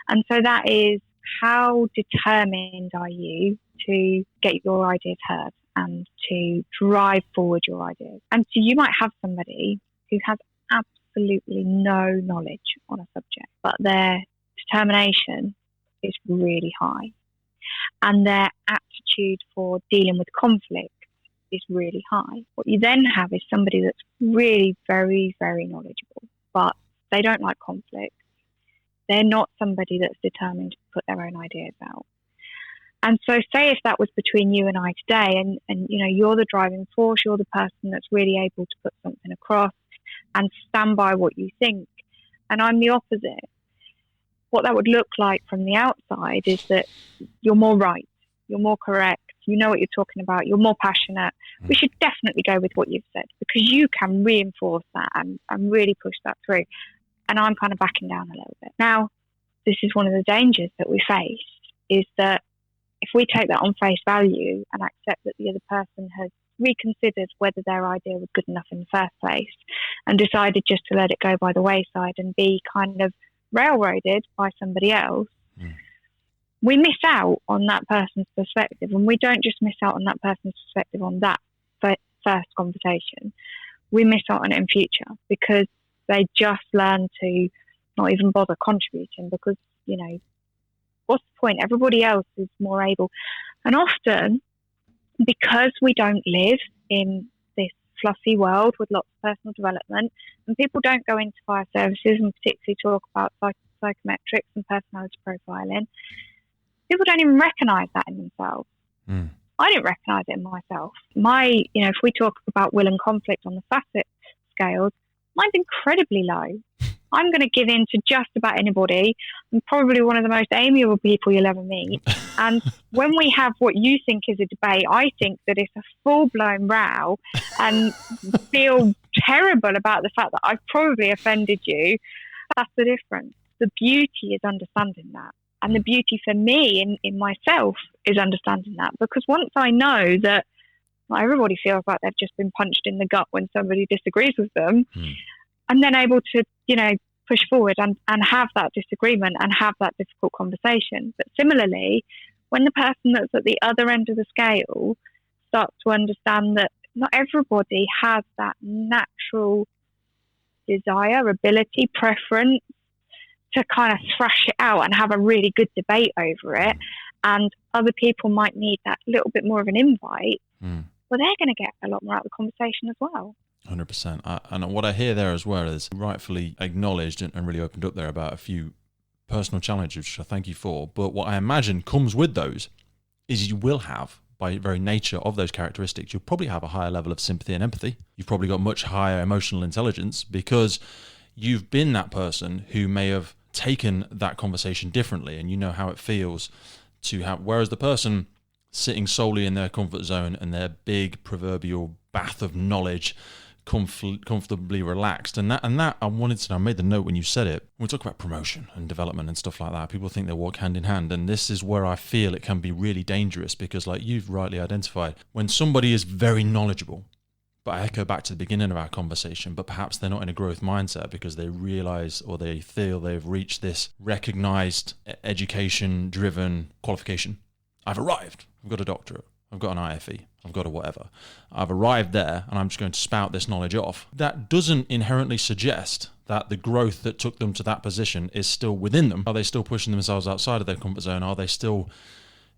And so that is, how determined are you to get your ideas heard and to drive forward your ideas? And so you might have somebody who has absolutely no knowledge on a subject, but their determination is really high, and their aptitude for dealing with conflict is really high. What you then have is somebody that's really very, very knowledgeable, but they don't like conflict. They're not somebody that's determined to put their own ideas out. And so say if that was between you and I today, and you're the driving force, you're the person that's really able to put something across and stand by what you think, and I'm the opposite. What that would look like from the outside is that you're more right, you're more correct, you know what you're talking about, you're more passionate. We should definitely go with what you've said, because you can reinforce that and really push that through. And I'm kind of backing down a little bit. Now, this is one of the dangers that we face, is that if we take that on face value and accept that the other person has reconsidered whether their idea was good enough in the first place and decided just to let it go by the wayside and be kind of railroaded by somebody else, we miss out on that person's perspective. And we don't just miss out on that person's perspective on that first conversation. We miss out on it in future, because they just learn to not even bother contributing, because, What's the point? Everybody else is more able. And often, because we don't live in this fluffy world with lots of personal development, and people don't go into fire services and particularly talk about psychometrics and personality profiling, people don't even recognise that in themselves. I didn't recognise it in myself. If we talk about will and conflict on the facet scales, mine's incredibly low. I'm going to give in to just about anybody. I'm probably one of the most amiable people you'll ever meet. And when we have what you think is a debate, I think that it's a full-blown row and feel terrible about the fact that I've probably offended you. That's the difference. The beauty is understanding that. And the beauty for me in myself is understanding that. Because once I know that not everybody feels like they've just been punched in the gut when somebody disagrees with them, I'm then able to, push forward and have that disagreement and have that difficult conversation. But similarly, when the person that's at the other end of the scale starts to understand that not everybody has that natural desire, ability, preference to kind of thrash it out and have a really good debate over it, and other people might need that little bit more of an invite, well, they're going to get a lot more out of the conversation as well. 100%. And what I hear there as well is rightfully acknowledged and really opened up there about a few personal challenges, which I thank you for. But what I imagine comes with those is you will have, by very nature of those characteristics, you'll probably have a higher level of sympathy and empathy. You've probably got much higher emotional intelligence because you've been that person who may have taken that conversation differently, and you know how it feels to have, whereas the person sitting solely in their comfort zone and their big proverbial bath of knowledge, comfortably relaxed, and that I wanted to know, I made the note when you said it, we talk about promotion and development and stuff like that. People think they walk hand in hand, and this is where I feel it can be really dangerous, because like you've rightly identified, when somebody is very knowledgeable, but I echo back to the beginning of our conversation, but perhaps they're not in a growth mindset because they realize or they feel they've reached this recognized education driven qualification. I've arrived, I've got a doctorate, I've got an IFE, I've got a whatever. I've arrived there and I'm just going to spout this knowledge off. That doesn't inherently suggest that the growth that took them to that position is still within them. Are they still pushing themselves outside of their comfort zone? Are they still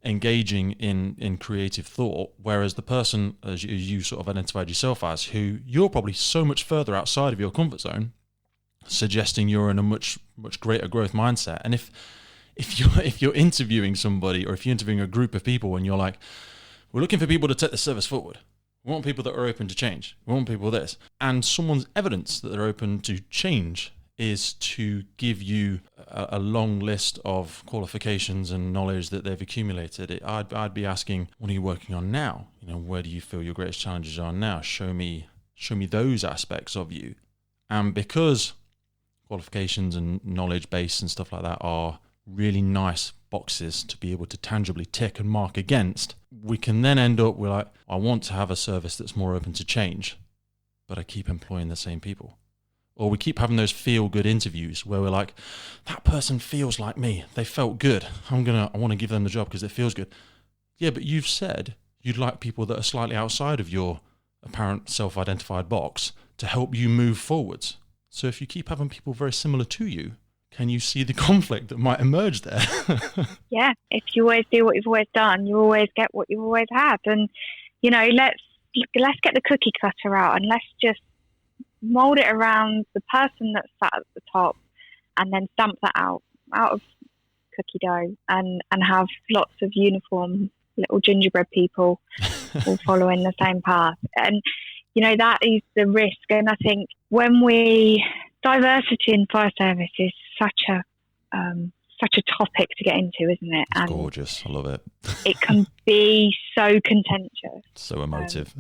engaging in creative thought? Whereas the person, as you sort of identified yourself as, who you're probably so much further outside of your comfort zone, suggesting you're in a much greater growth mindset. And if you're interviewing somebody, or if you're interviewing a group of people and you're like, we're looking for people to take the service forward, we want people that are open to change, we want people this, and someone's evidence that they're open to change is to give you a long list of qualifications and knowledge that they've accumulated, I'd be asking, what are you working on now? Where do you feel your greatest challenges are now? Show me those aspects of you. And because qualifications and knowledge base and stuff like that are really nice boxes to be able to tangibly tick and mark against, we can then end up with like, I want to have a service that's more open to change, but I keep employing the same people. Or we keep having those feel-good interviews where we're like, that person feels like me. They felt good. I want to give them the job because it feels good. Yeah, but you've said you'd like people that are slightly outside of your apparent self-identified box to help you move forwards. So if you keep having people very similar to you, can you see the conflict that might emerge there? Yeah, if you always do what you've always done, you always get what you've always had. And, let's get the cookie cutter out and let's just mold it around the person that's sat at the top, and then stamp that out of cookie dough and have lots of uniform little gingerbread people all following the same path. And that is the risk. And I think diversity in fire service is such a topic to get into, isn't it? It's gorgeous. I love it. It can be so contentious, so emotive.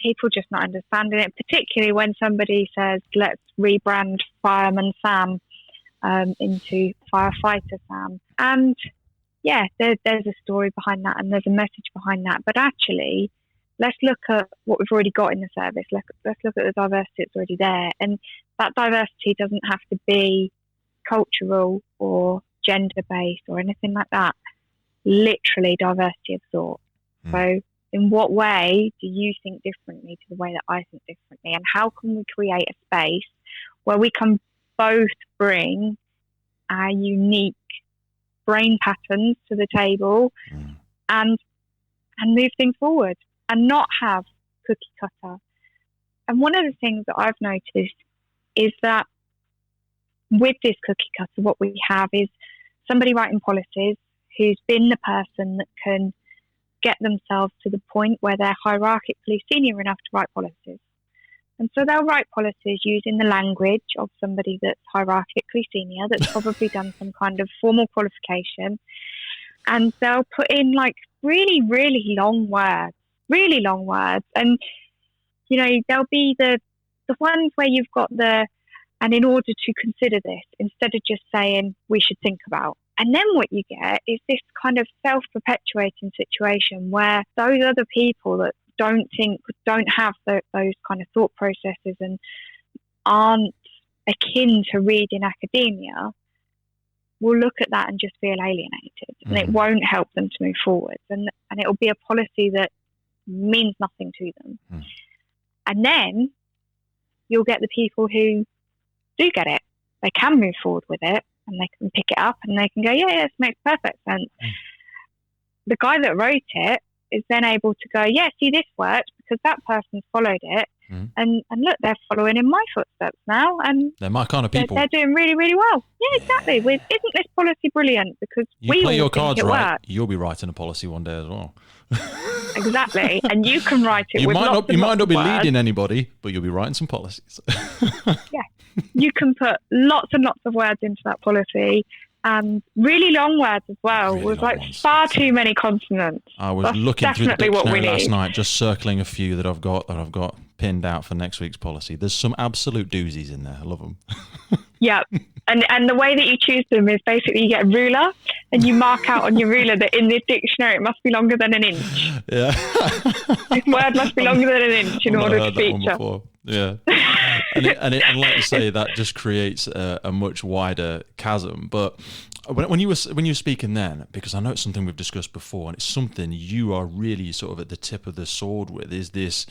People just not understanding it, particularly when somebody says, let's rebrand Fireman Sam into Firefighter Sam. And there's a story behind that and there's a message behind that. But actually, let's look at what we've already got in the service. Let's look at the diversity that's already there. And that diversity doesn't have to be cultural or gender-based or anything like that. Literally diversity of thought. So in what way do you think differently to the way that I think differently? And how can we create a space where we can both bring our unique brain patterns to the table and move things forward and not have cookie cutter. And one of the things that I've noticed is that with this cookie cutter, what we have is somebody writing policies who's been the person that can get themselves to the point where they're hierarchically senior enough to write policies. And so they'll write policies using the language of somebody that's hierarchically senior, that's probably done some kind of formal qualification. And they'll put in like really, really long words. And, you know, there'll be the ones where you've got and in order to consider this, instead of just saying we should think about. And then what you get is this kind of self-perpetuating situation where those other people that don't have those kind of thought processes and aren't akin to reading academia will look at that and just feel alienated, and it won't help them to move forward, and it'll be a policy that means nothing to them. And then you'll get the people who do get it. They can move forward with it, and they can pick it up and they can go, yeah, this makes perfect sense. The guy that wrote it is then able to go, yeah, see, this worked because that person's followed it. And look, they're following in my footsteps now. And they're my kind of people. They're doing really, really well. Yeah, exactly. Isn't this policy brilliant? Because you play your cards right, works. You'll be writing a policy one day as well. Exactly. And you can write it with lots You might not be words. leading anybody, but you'll be writing some policies. Yeah. You can put lots and lots of words into that policy. And really long words as well. Really with like ones. far too many consonants. I was looking through the dictionary last night, just circling a few that I've got pinned out for next week's policy. There's some absolute doozies in there. I love them. Yeah. And the way that you choose them is basically you get a ruler and you mark out on your ruler that in this dictionary it must be longer than an inch. Yeah. This word must be longer than an inch in order to feature. Yeah. and like you say, that just creates a much wider chasm. But when you were speaking then, because I know it's something we've discussed before, and it's something you are really sort of at the tip of the sword with, is this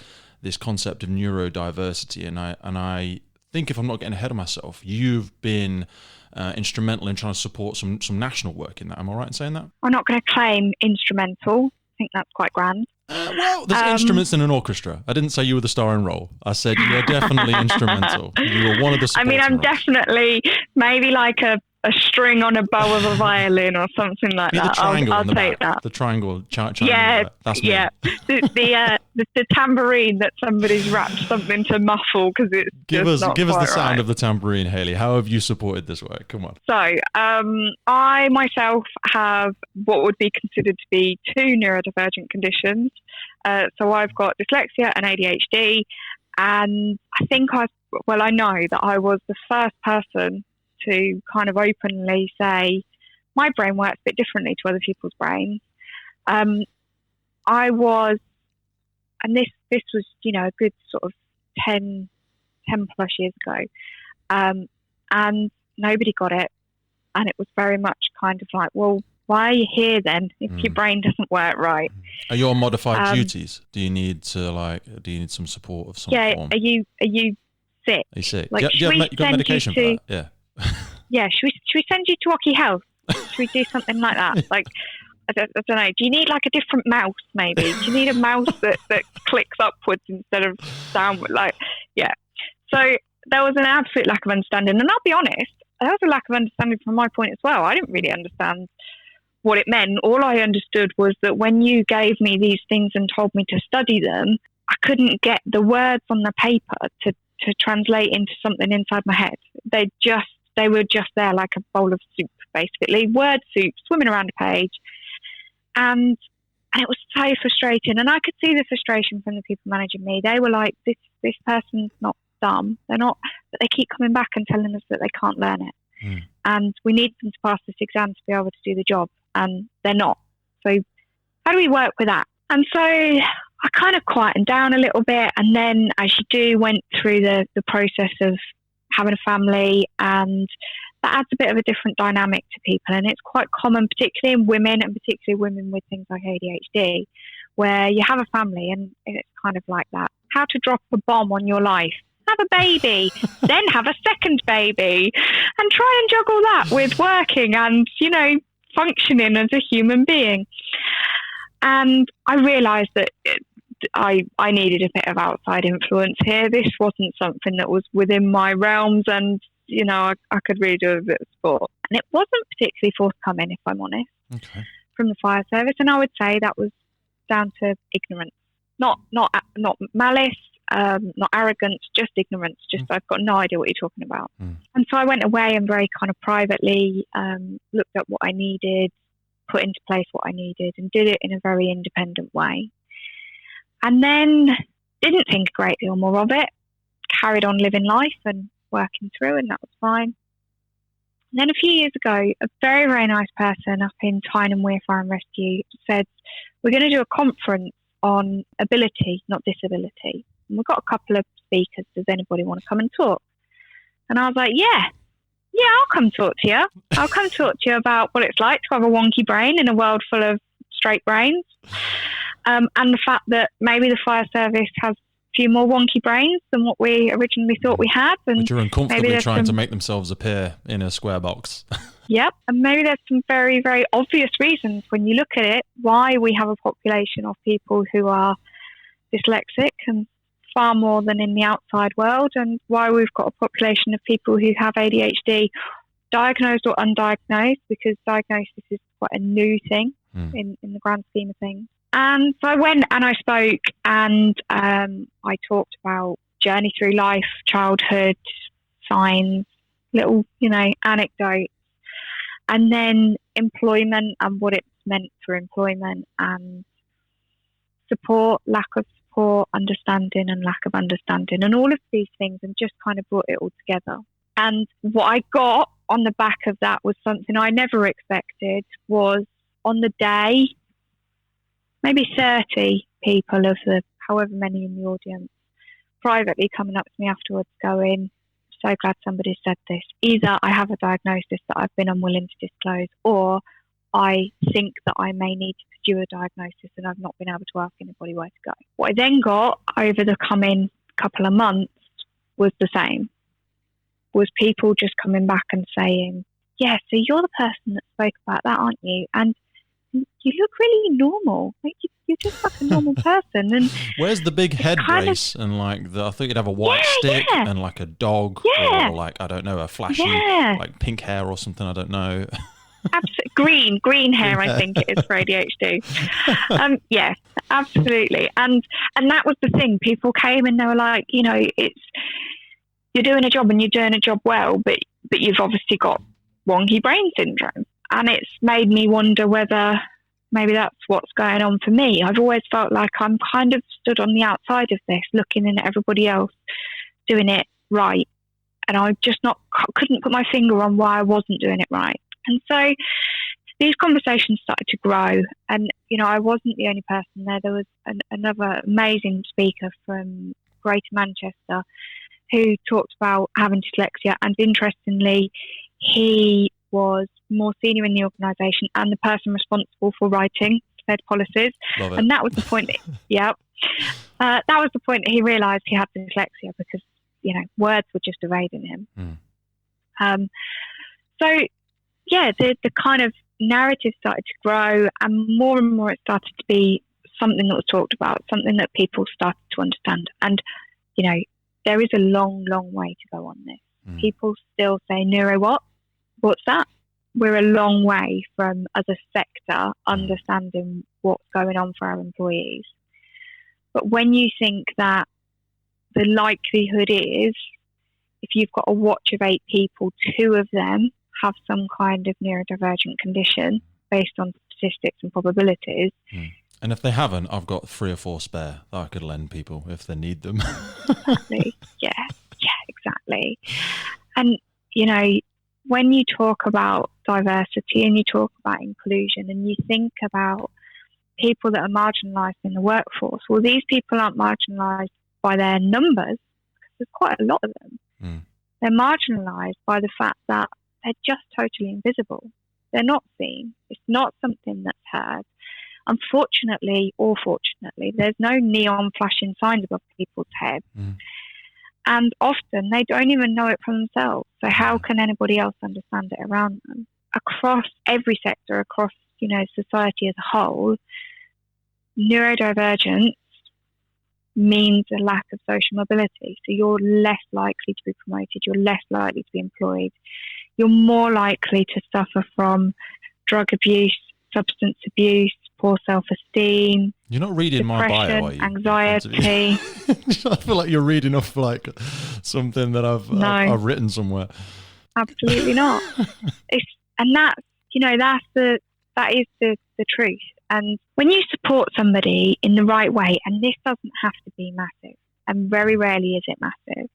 concept of neurodiversity. And I think, if I'm not getting ahead of myself, you've been instrumental in trying to support some national work in that. Am I right in saying that? I'm not going to claim instrumental. I think that's quite grand. Well, there's instruments in an orchestra. I didn't say you were the starring role. I said you were definitely instrumental. You were one of the supporting I'm roles. Definitely maybe like a string on a bow of a violin or something like that. I'll take that. The triangle. Yeah, that's me. yeah. The tambourine that somebody's wrapped something to muffle because it's give us the sound right. of the tambourine, Hayley. How have you supported this work? Come on. So, I myself have what would be considered to be two neurodivergent conditions. So I've got dyslexia and ADHD, and I know that I was the first person to kind of openly say my brain works a bit differently to other people's brains. I was, and this was, a good sort of 10 plus years ago, and nobody got it, and it was very much kind of like, well, why are you here then if your brain doesn't work right? Are you on modified duties? Do you need some support of some form? Are you sick? Are you sick? Like, you got medication for that? Yeah. Yeah, should we send you to Rocky Health? Should we do something like that? Like, I don't know. Do you need like a different mouse maybe? Do you need a mouse that clicks upwards instead of downward? Like, yeah. So there was an absolute lack of understanding. And I'll be honest, there was a lack of understanding from my point as well. I didn't really understand what it meant. All I understood was that when you gave me these things and told me to study them, I couldn't get the words on the paper to translate into something inside my head. They were just there like a bowl of soup, basically. Word soup, swimming around a page. And it was so frustrating. And I could see the frustration from the people managing me. They were like, this person's not dumb. They're not, but they keep coming back and telling us that they can't learn it. And we need them to pass this exam to be able to do the job. And they're not. So how do we work with that? And so I kind of quietened down a little bit. And then, as you do, went through the process of having a family, and that adds a bit of a different dynamic to people. And it's quite common, particularly in women, and particularly women with things like ADHD, where you have a family and it's kind of like that. How to drop a bomb on your life. Have a baby, then have a second baby, and try and juggle that with working and, functioning as a human being. And I realised that I needed a bit of outside influence here. This wasn't something that was within my realms, and I could really do a bit of sport. And it wasn't particularly forthcoming, if I'm honest, from the fire service. And I would say that was down to ignorance, not malice, not arrogance, just ignorance. Just I've got no idea what you're talking about. And so I went away and very kind of privately looked at what I needed, put into place what I needed, and did it in a very independent way. And then didn't think a great deal more of it, carried on living life and working through, and that was fine. And then a few years ago, a very, very nice person up in Tyne and Wear Fire and Rescue said, we're going to do a conference on ability, not disability. And we've got a couple of speakers. Does anybody want to come and talk? And I was like, yeah, I'll come talk to you. I'll come talk to you about what it's like to have a wonky brain in a world full of straight brains. And the fact that maybe the fire service has a few more wonky brains than what we originally thought we had. And which are uncomfortably trying to make themselves appear in a square box. Yep. And maybe there's some very, very obvious reasons when you look at it why we have a population of people who are dyslexic, and far more than in the outside world, and why we've got a population of people who have ADHD, diagnosed or undiagnosed, because diagnosis is quite a new thing in the grand scheme of things. And so I went and I spoke, and I talked about journey through life, childhood, signs, little, anecdotes, and then employment and what it's meant for employment, and support, lack of support, understanding and lack of understanding, and all of these things, and just kind of brought it all together. And what I got on the back of that was something I never expected. Was on the day, maybe 30 people of the however many in the audience privately coming up to me afterwards going, so glad somebody said this. Either I have a diagnosis that I've been unwilling to disclose, or I think that I may need to pursue a diagnosis and I've not been able to ask anybody where to go. What I then got over the coming couple of months was the same. Was people just coming back and saying, yeah, so you're the person that spoke about that, aren't you? And you look really normal. Like you're just like a normal person. And where's the big head brace and like I thought you'd have a white stick and like a dog or like, I don't know, a flashy like pink hair or something. I don't know. Absolutely. Green hair, I think it is for ADHD. Yeah, absolutely. And that was the thing. People came and they were like, it's, you're doing a job and you're doing a job well, but you've obviously got wonky brain syndrome. And it's made me wonder whether maybe that's what's going on for me. I've always felt like I'm kind of stood on the outside of this, looking in at everybody else doing it right. And I just couldn't put my finger on why I wasn't doing it right. And so these conversations started to grow. And, I wasn't the only person there. There was another amazing speaker from Greater Manchester who talked about having dyslexia. And interestingly, he was more senior in the organisation and the person responsible for writing said policies. And that was the point that, that was the point that he realised he had dyslexia, because, words were just evading him. So, the kind of narrative started to grow, and more it started to be something that was talked about, something that people started to understand. And, there is a long, long way to go on this. People still say, neuro what? What's that? We're a long way from, as a sector, understanding what's going on for our employees. But when you think that the likelihood is, if you've got a watch of 8 people, 2 of them have some kind of neurodivergent condition based on statistics and probabilities. And if they haven't, I've got 3 or 4 spare that I could lend people if they need them. Exactly. Yeah, exactly. And, when you talk about diversity and you talk about inclusion and you think about people that are marginalised in the workforce, well, these people aren't marginalised by their numbers, because there's quite a lot of them. They're marginalised by the fact that they're just totally invisible. They're not seen. It's not something that's heard. Unfortunately or fortunately, there's no neon flashing signs above people's heads. And often they don't even know it for themselves. So how can anybody else understand it around them? across every sector, across, society as a whole, neurodivergence means a lack of social mobility. So you're less likely to be promoted, you're less likely to be employed, you're more likely to suffer from drug abuse, substance abuse, poor self-esteem. You're not reading my bio, are you? Anxiety. I feel like you're reading off like something that I've written somewhere. Absolutely not. That is the truth. And when you support somebody in the right way, and this doesn't have to be massive, and very rarely is it massive,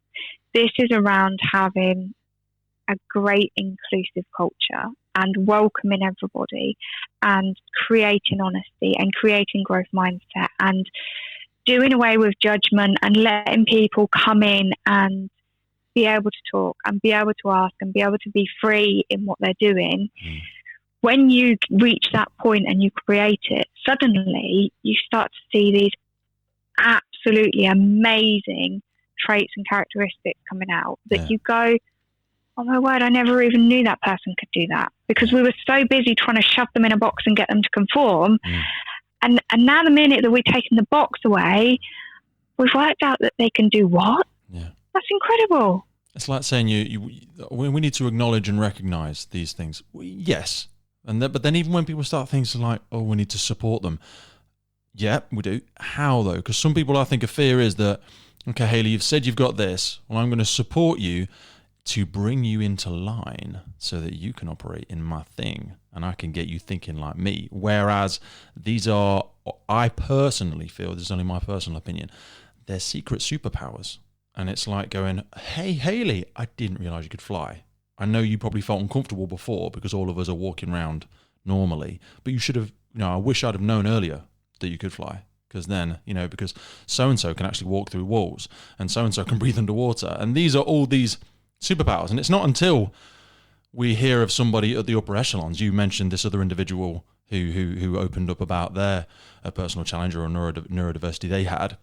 this is around having a great inclusive culture and welcoming everybody and creating honesty and creating growth mindset and doing away with judgment and letting people come in and be able to talk and be able to ask and be able to be free in what they're doing. When you reach that point and you create it, suddenly you start to see these absolutely amazing traits and characteristics coming out that you go, oh my word, I never even knew that person could do that, because we were so busy trying to shove them in a box and get them to conform. And now the minute that we've taken the box away, we've worked out that they can do what? Yeah. That's incredible. It's like saying we need to acknowledge and recognize these things. Yes. But then even when people start things like, oh, we need to support them. Yeah, we do. How though? Because some people, I think a fear is that, okay, Hayley, you've said you've got this. Well, I'm going to support you to bring you into line so that you can operate in my thing and I can get you thinking like me. Whereas these are, I personally feel, this is only my personal opinion, they're secret superpowers. And it's like going, hey, Hayley, I didn't realize you could fly. I know you probably felt uncomfortable before because all of us are walking around normally, but you should have, I wish I'd have known earlier that you could fly. Because then, because so-and-so can actually walk through walls and so-and-so can breathe underwater. And these are all these superpowers. And it's not until we hear of somebody at the upper echelons. You mentioned this other individual who opened up about their personal challenge or neurodiversity they had.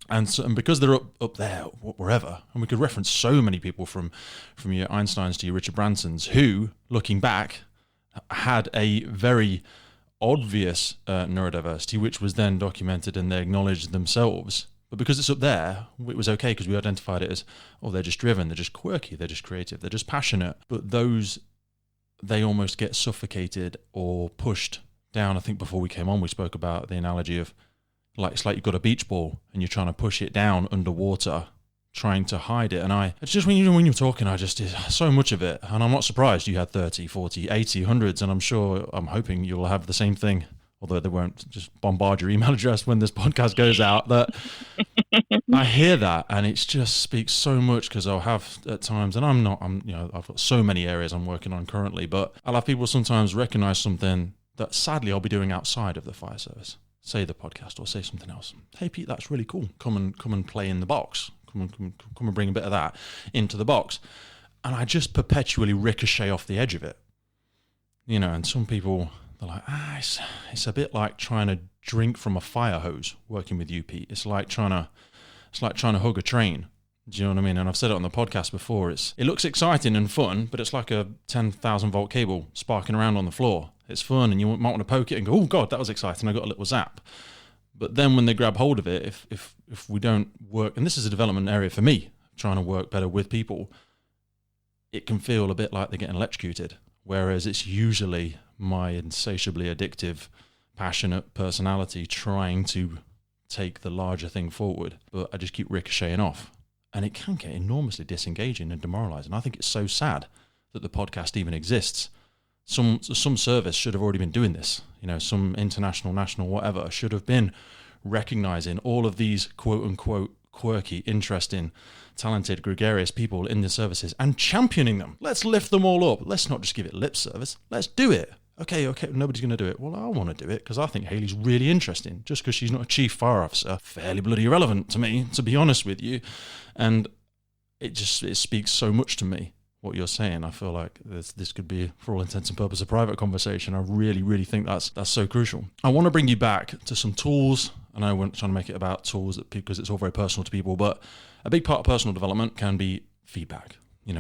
And because they're up there, wherever, and we could reference so many people from your Einsteins to your Richard Bransons who, looking back, had a very obvious neurodiversity, which was then documented and they acknowledged themselves. But because it's up there, it was okay because we identified it as, oh, they're just driven, they're just quirky, they're just creative, they're just passionate. But those, they almost get suffocated or pushed down. I think before we came on, we spoke about the analogy of, it's like you've got a beach ball and you're trying to push it down underwater, trying to hide it. And it's just when you're talking, I just did so much of it. And I'm not surprised you had 30, 40, 80, hundreds. And I'm hoping you'll have the same thing, although they won't just bombard your email address when this podcast goes out. That I hear that and it just speaks so much because I'll have at times, and I've got so many areas I'm working on currently, but I'll have people sometimes recognize something that sadly I'll be doing outside of the fire service. Say the podcast or say something else. Hey Pete, that's really cool. Come and play in the box. Come and bring a bit of that into the box. And I just perpetually ricochet off the edge of it. And some people, they're like, it's a bit like trying to drink from a fire hose working with you, Pete. It's like trying to hug a train. Do you know what I mean? And I've said it on the podcast before. It looks exciting and fun, but it's like a 10,000 volt cable sparking around on the floor. It's fun and you might want to poke it and go, oh God, that was exciting. I got a little zap. But then when they grab hold of it, if we don't work, and this is a development area for me, trying to work better with people, it can feel a bit like they're getting electrocuted. Whereas it's usually my insatiably addictive, passionate personality trying to take the larger thing forward. But I just keep ricocheting off. And it can get enormously disengaging and demoralizing. I think it's so sad that the podcast even exists. Some service should have already been doing this. Some international, national, whatever, should have been recognizing all of these quote unquote quirky, interesting, talented, gregarious people in the services and championing them. Let's lift them all up. Let's not just give it lip service. Let's do it. Okay, nobody's going to do it. Well, I want to do it because I think Hayley's really interesting. Just because she's not a chief fire officer, fairly bloody irrelevant to me, to be honest with you. And it speaks so much to me, what you're saying. I feel like this could be, for all intents and purposes, a private conversation. I really, really think that's so crucial. I want to bring you back to some tools. I know we're trying to make it about tools because it's all very personal to people, but a big part of personal development can be feedback.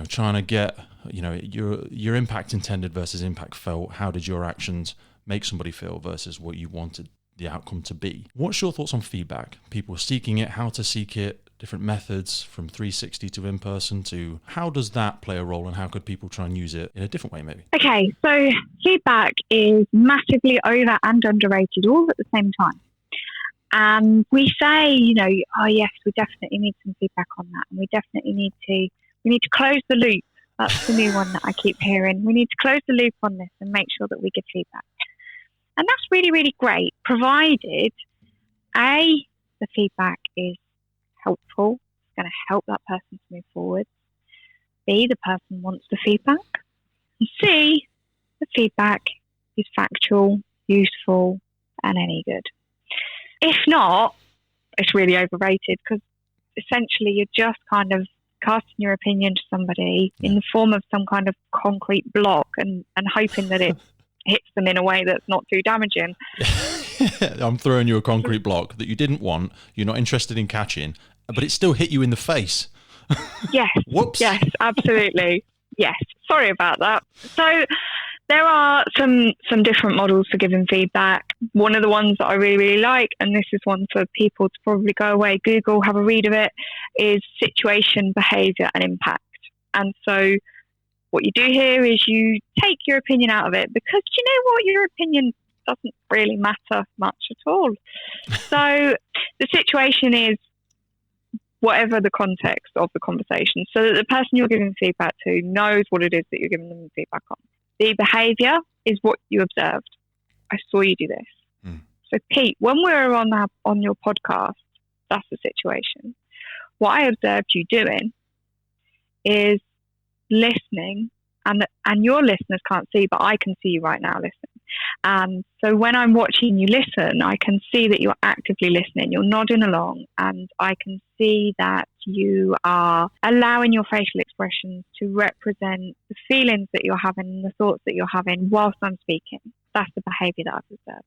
trying to get, your impact intended versus impact felt. How did your actions make somebody feel versus what you wanted the outcome to be? What's your thoughts on feedback? People seeking it, how to seek it, different methods from 360 to in-person to how does that play a role and how could people try and use it in a different way maybe? Okay, so feedback is massively over and underrated all at the same time. And we say, oh yes, we definitely need some feedback on that. And we definitely need to close the loop. That's the new one that I keep hearing. We need to close the loop on this and make sure that we give feedback. And that's really, really great, provided A, the feedback is helpful, it's going to help that person to move forward. B, the person wants the feedback. And C, the feedback is factual, useful, and any good. If not, it's really overrated because essentially you're just kind of casting your opinion to somebody in the form of some kind of concrete block and hoping that it hits them in a way that's not too damaging. I'm throwing you a concrete block that you didn't want, you're not interested in catching, but it still hit you in the face. Yes. Whoops. Yes, absolutely. Yes. Sorry about that. So there are some different models for giving feedback. One of the ones that I really, really like, and this is one for people to probably go away, Google, have a read of it, is situation, behaviour and impact. And so what you do here is you take your opinion out of it because you know what? Your opinion doesn't really matter much at all. So the situation is whatever the context of the conversation, so that the person you're giving feedback to knows what it is that you're giving them feedback on. The behaviour is what you observed. I saw you do this. So Pete, when we're on your podcast, that's the situation. What I observed you doing is listening, and your listeners can't see, but I can see you right now listening. And so when I'm watching you listen, I can see that you're actively listening, you're nodding along, and I can see that you are allowing your facial expressions to represent the feelings that you're having and the thoughts that you're having whilst I'm speaking. That's the behaviour that I've observed.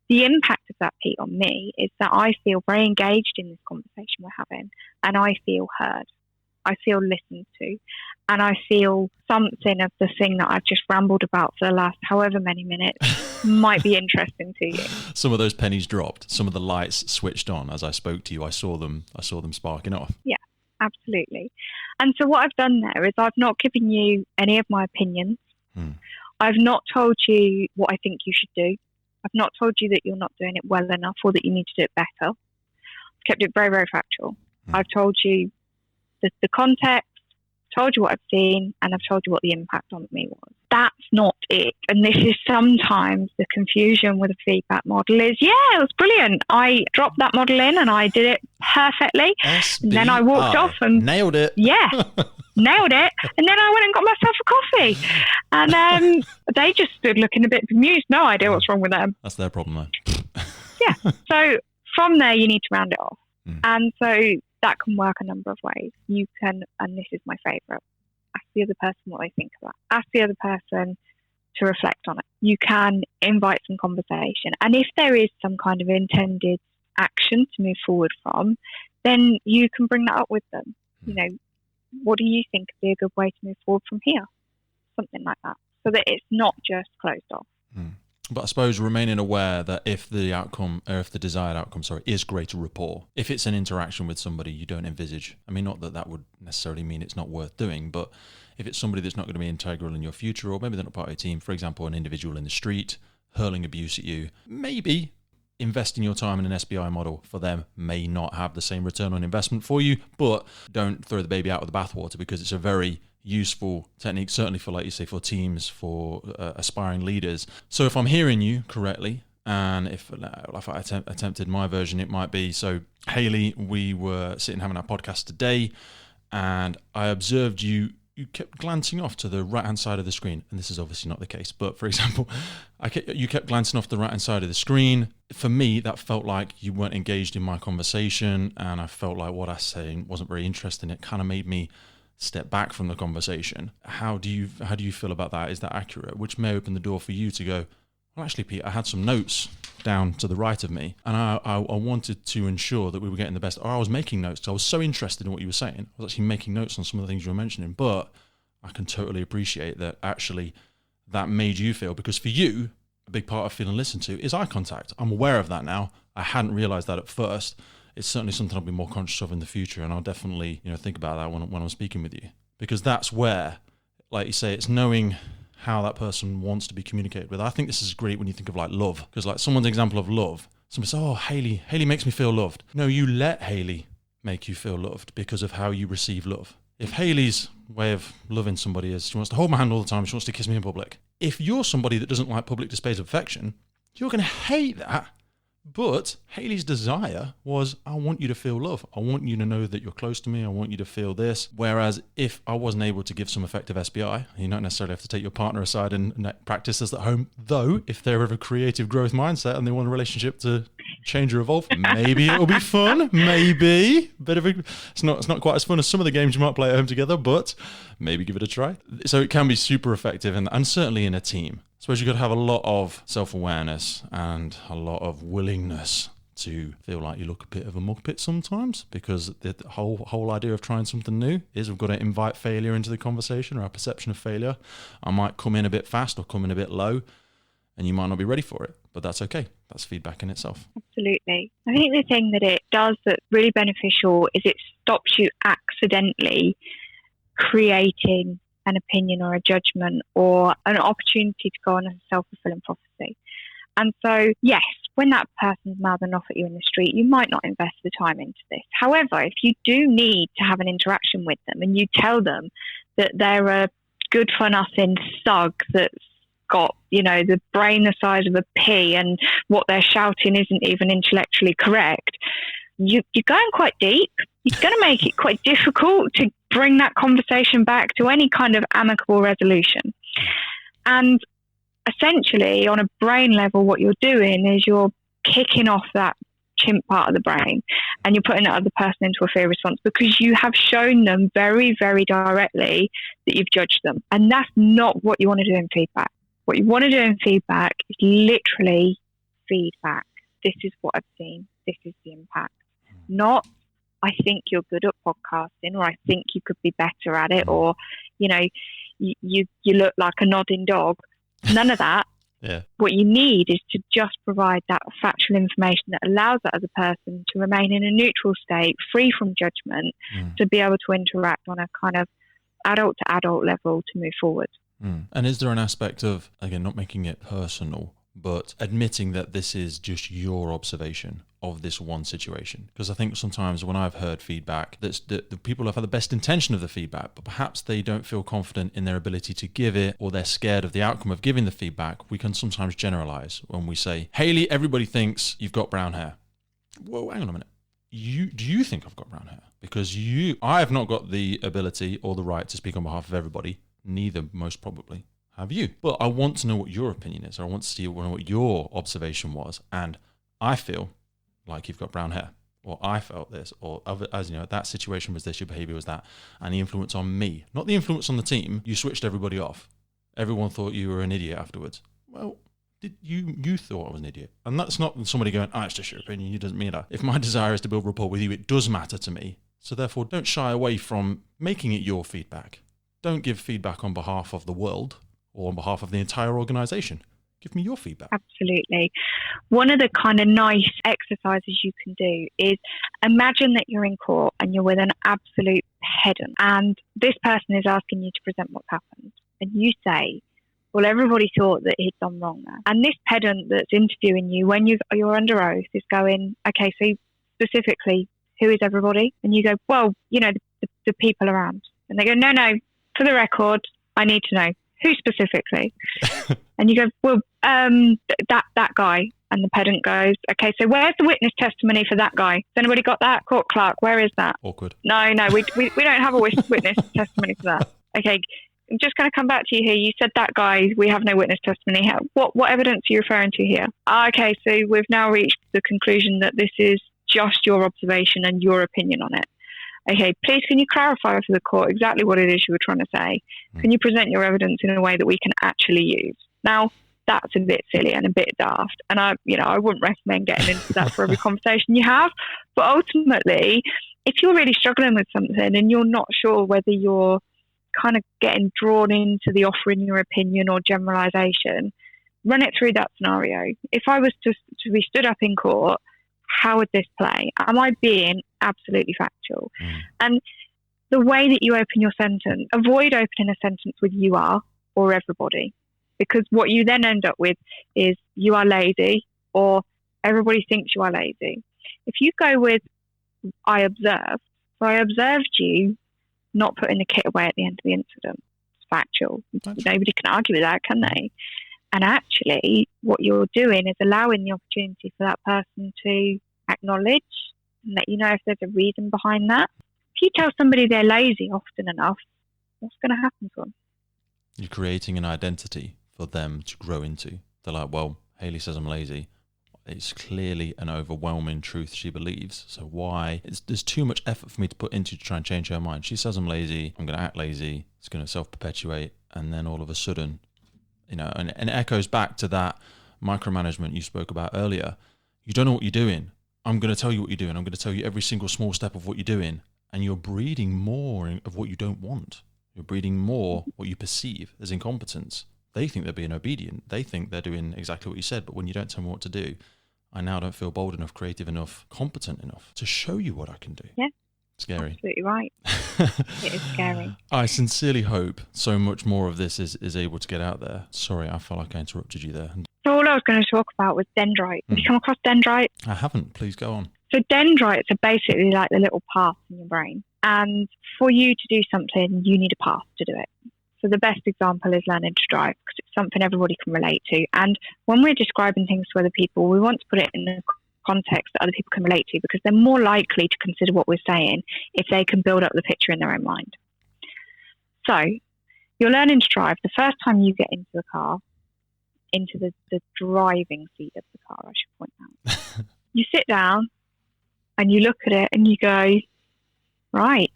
The impact of that, Pete, on me is that I feel very engaged in this conversation we're having, and I feel heard. I feel listened to, and I feel something of the thing that I've just rambled about for the last however many minutes might be interesting to you. Some of those pennies dropped. Some of the lights switched on as I spoke to you. I saw them sparking off. Yeah, absolutely. And so what I've done there is I've not given you any of my opinions. I've not told you what I think you should do. I've not told you that you're not doing it well enough or that you need to do it better. I've kept it very, very factual. I've told you the context, told you what I've seen, and I've told you what the impact on me was. That's not it. And this is sometimes the confusion with a feedback model is, yeah, it was brilliant. I dropped that model in and I did it perfectly. And then I walked off and nailed it. Yeah, nailed it. And then I went and got myself a coffee. And they just stood looking a bit bemused. No idea what's wrong with them. That's their problem though. Yeah. So from there, you need to round it off. And so that can work a number of ways. You can, and this is my favourite, ask the other person what they think of that. Ask the other person to reflect on it. You can invite some conversation. And if there is some kind of intended action to move forward from, then you can bring that up with them. You know, what do you think would be a good way to move forward from here? Something like that. So that it's not just closed off. But I suppose remaining aware that if the outcome, or if the desired outcome, is greater rapport, if it's an interaction with somebody you don't envisage, I mean, not that that would necessarily mean it's not worth doing, but if it's somebody that's not going to be integral in your future, or maybe they're not part of your team, for example, an individual in the street hurling abuse at you, maybe investing your time in an SBI model for them may not have the same return on investment for you, but don't throw the baby out with the bathwater because it's a very useful technique, certainly for, like you say, for teams, for aspiring leaders. So if I'm hearing you correctly, and if I attempted my version, it might be, so Hayley, we were sitting having our podcast today, and I observed you kept glancing off to the right-hand side of the screen, and this is obviously not the case, but for example, you kept glancing off the right-hand side of the screen. For me, that felt like you weren't engaged in my conversation, and I felt like what I was saying wasn't very interesting. It kind of made me step back from the conversation. How do you feel about that? Is that accurate? Which may open the door for you to go, well, actually, Pete, I had some notes down to the right of me, and I wanted to ensure that we were getting the best. Or I was making notes because I was so interested in what you were saying. I was actually making notes on some of the things you were mentioning, but I can totally appreciate that actually that made you feel, because for you, a big part of feeling listened to is eye contact. I'm aware of that now. I hadn't realized that at first. It's certainly something I'll be more conscious of in the future, and I'll definitely, think about that when I'm speaking with you, because that's where, like you say, it's knowing how that person wants to be communicated with. I think this is great when you think of like love, because like someone's example of love, somebody says, oh, Hayley makes me feel loved. No, you let Hayley make you feel loved because of how you receive love. If Hayley's way of loving somebody is she wants to hold my hand all the time, she wants to kiss me in public. If you're somebody that doesn't like public displays of affection, you're going to hate that. But Hayley's desire was, I want you to feel love. I want you to know that you're close to me. I want you to feel this. Whereas if I wasn't able to give some effective SBI, you don't necessarily have to take your partner aside and practice this at home. Though, if they're of a creative growth mindset and they want a relationship to change or evolve, maybe it'll be fun. Maybe. It's not quite as fun as some of the games you might play at home together, but maybe give it a try. So it can be super effective, and certainly in a team. I suppose you've got to have a lot of self-awareness and a lot of willingness to feel like you look a bit of a muppet sometimes, because the whole idea of trying something new is we've got to invite failure into the conversation, or our perception of failure. I might come in a bit fast or come in a bit low, and you might not be ready for it, but that's okay. That's feedback in itself. Absolutely. I think the thing that it does that's really beneficial is it stops you accidentally creating an opinion or a judgment or an opportunity to go on a self-fulfilling prophecy. And so, yes, when that person's mouthing off at you in the street, you might not invest the time into this. However, if you do need to have an interaction with them and you tell them that they're a good-for-nothing thug that's got, the brain the size of a pea and what they're shouting isn't even intellectually correct, you're going quite deep. You're going to make it quite difficult to bring that conversation back to any kind of amicable resolution. And essentially, on a brain level, what you're doing is you're kicking off that chimp part of the brain and you're putting that other person into a fear response because you have shown them very, very directly that you've judged them. And that's not what you want to do in feedback. What you want to do in feedback is literally feedback. This is what I've seen. This is the impact. Not, I think you're good at podcasting, or I think you could be better at it, or, you look like a nodding dog. None of that. Yeah. What you need is to just provide that factual information that allows that other person to remain in a neutral state, free from judgment, to be able to interact on a kind of adult to adult level to move forward. And is there an aspect of, again, not making it personal, but admitting that this is just your observation of this one situation? Because I think sometimes when I've heard feedback, that the people have had the best intention of the feedback, but perhaps they don't feel confident in their ability to give it, or they're scared of the outcome of giving the feedback. We can sometimes generalize when we say, Hayley, everybody thinks you've got brown hair. Whoa, hang on a minute. Do you think I've got brown hair? Because I have not got the ability or the right to speak on behalf of everybody. Neither, most probably, have you. But I want to know what your opinion is. Or I want to see what your observation was. And I feel like you've got brown hair, or I felt this, or as that situation was this, your behavior was that, and the influence on me, not the influence on the team. You switched everybody off. Everyone thought you were an idiot afterwards. Well, did you thought I was an idiot? And that's not somebody going, it's just your opinion. You doesn't mean that. If my desire is to build rapport with you, it does matter to me. So therefore, don't shy away from making it your feedback. Don't give feedback on behalf of the world or on behalf of the entire organization. Give me your feedback. Absolutely. One of the kind of nice exercises you can do is imagine that you're in court and you're with an absolute pedant, and this person is asking you to present what's happened. And you say, well, everybody thought that he'd done wrong there. And this pedant that's interviewing you when you're under oath is going, okay, so specifically, who is everybody? And you go, well, the people around. And they go, no, for the record, I need to know. Who specifically? And you go, well, that guy. And the pedant goes, okay, so where's the witness testimony for that guy? Has anybody got that? Court clerk, where is that? Awkward. No, we don't have a witness testimony for that. Okay, I'm just going to come back to you here. You said that guy, we have no witness testimony. What evidence are you referring to here? Okay, so we've now reached the conclusion that this is just your observation and your opinion on it. Okay, please can you clarify for the court exactly what it is you were trying to say? Can you present your evidence in a way that we can actually use? Now, that's a bit silly and a bit daft. And I wouldn't recommend getting into that for every conversation you have. But ultimately, if you're really struggling with something and you're not sure whether you're kind of getting drawn into the offering your opinion or generalization, run it through that scenario. If I was to be stood up in court, how would this play? Am I being absolutely factual? And the way that you open your sentence, avoid opening a sentence with "you are" or "everybody," because what you then end up with is "you are lazy" or "everybody thinks you are lazy." If you go with "I observed," so I observed you not putting the kit away at the end of the incident. It's factual. Nobody can argue with that, can they? And actually, what you're doing is allowing the opportunity for that person to acknowledge and let you know if there's a reason behind that. If you tell somebody they're lazy often enough, what's going to happen to them? You're creating an identity for them to grow into. They're like, well, Hayley says I'm lazy. It's clearly an overwhelming truth she believes. So why? There's too much effort for me to put into to try and change her mind. She says I'm lazy. I'm going to act lazy. It's going to self-perpetuate. And then all of a sudden, and it echoes back to that micromanagement you spoke about earlier. You don't know what you're doing. I'm going to tell you what you're doing. I'm going to tell you every single small step of what you're doing. And you're breeding more of what you don't want. You're breeding more what you perceive as incompetence. They think they're being obedient. They think they're doing exactly what you said. But when you don't tell me what to do, I now don't feel bold enough, creative enough, competent enough to show you what I can do. Yeah. Scary. Absolutely right. It is scary. I sincerely hope so much more of this is able to get out there. Sorry, I felt like I interrupted you there. So all I was going to talk about was dendrites. Have you come across dendrites? I haven't. Please go on. So dendrites are basically like the little paths in your brain. And for you to do something, you need a path to do it. So the best example is learning to drive, because it's something everybody can relate to. And when we're describing things to other people, we want to put it in the context that other people can relate to, because they're more likely to consider what we're saying if they can build up the picture in their own mind. So you're learning to drive. The first time you get into the car, into the driving seat of the car, I should point out, you sit down and you look at it and you go, right,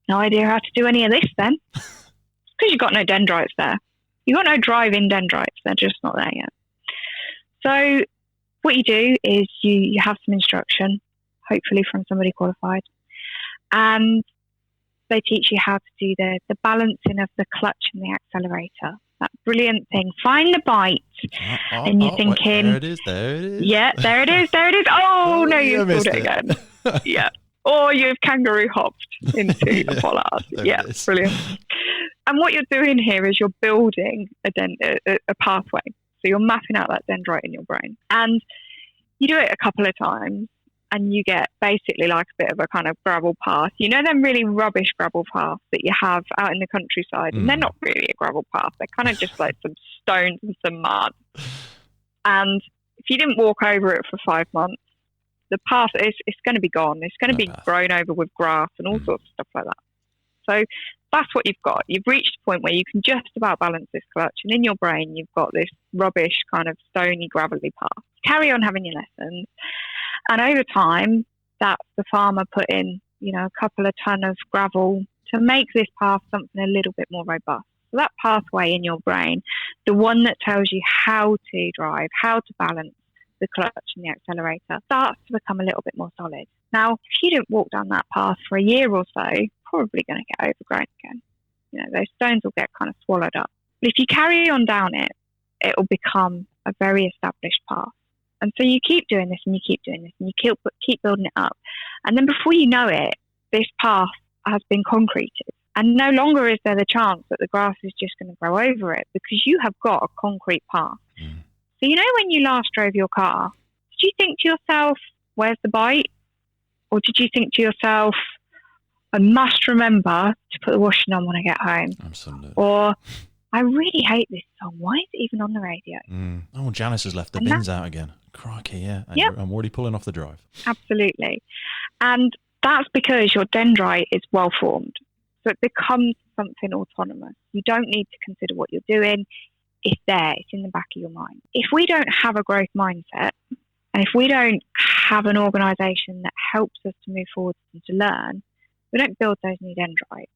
no idea how to do any of this then. Because you've got no dendrites there. You've got no driving dendrites. They're just not there yet. So what you do is you have some instruction, hopefully from somebody qualified, and they teach you how to do the balancing of the clutch and the accelerator. That brilliant thing. Find the bite. And you're thinking... There it is. Yeah, there it is. Oh, no, you've pulled it again. Yeah. Or you've kangaroo hopped into a bollard. Yeah, brilliant. And what you're doing here is you're building a pathway. So you're mapping out that dendrite in your brain. And you do it a couple of times and you get basically like a bit of a kind of gravel path. You know them really rubbish gravel paths that you have out in the countryside? And they're not really a gravel path. They're kind of just like some stones and some mud. And if you didn't walk over it for 5 months, the path is going to be gone. It's going to be grown over with grass and all sorts of stuff like that. So that's what you've got. You've reached a point where you can just about balance this clutch, and in your brain you've got this rubbish kind of stony, gravelly path. Carry on having your lessons, and over time, that's the farmer put in, a couple of ton of gravel to make this path something a little bit more robust. So that pathway in your brain, the one that tells you how to drive, how to balance the clutch and the accelerator, starts to become a little bit more solid. Now, if you didn't walk down that path for a year or so, probably going to get overgrown again. Those stones will get kind of swallowed up. But if you carry on down it, it will become a very established path. And so you keep doing this and you keep doing this and you keep building it up. And then before you know it, this path has been concreted. And no longer is there the chance that the grass is just going to grow over it, because you have got a concrete path. So when you last drove your car, did you think to yourself, where's the bite? Or did you think to yourself, I must remember to put the washing on when I get home? Absolutely. Or, I really hate this song. Why is it even on the radio? Oh, Janice has left the bins out again. Crikey, yeah. I'm already pulling off the drive. Absolutely. And that's because your dendrite is well formed. So it becomes something autonomous. You don't need to consider what you're doing. It's there. It's in the back of your mind. If we don't have a growth mindset, and if we don't have an organisation that helps us to move forward and to learn, we don't build those new dendrites.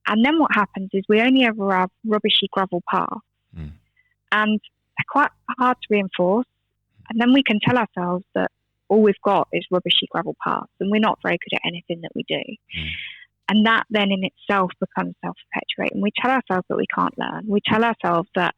And then what happens is we only ever have rubbishy gravel paths. and they're quite hard to reinforce. And then we can tell ourselves that all we've got is rubbishy gravel paths and we're not very good at anything that we do. And that then in itself becomes self-perpetuating. We tell ourselves that we can't learn. We tell ourselves that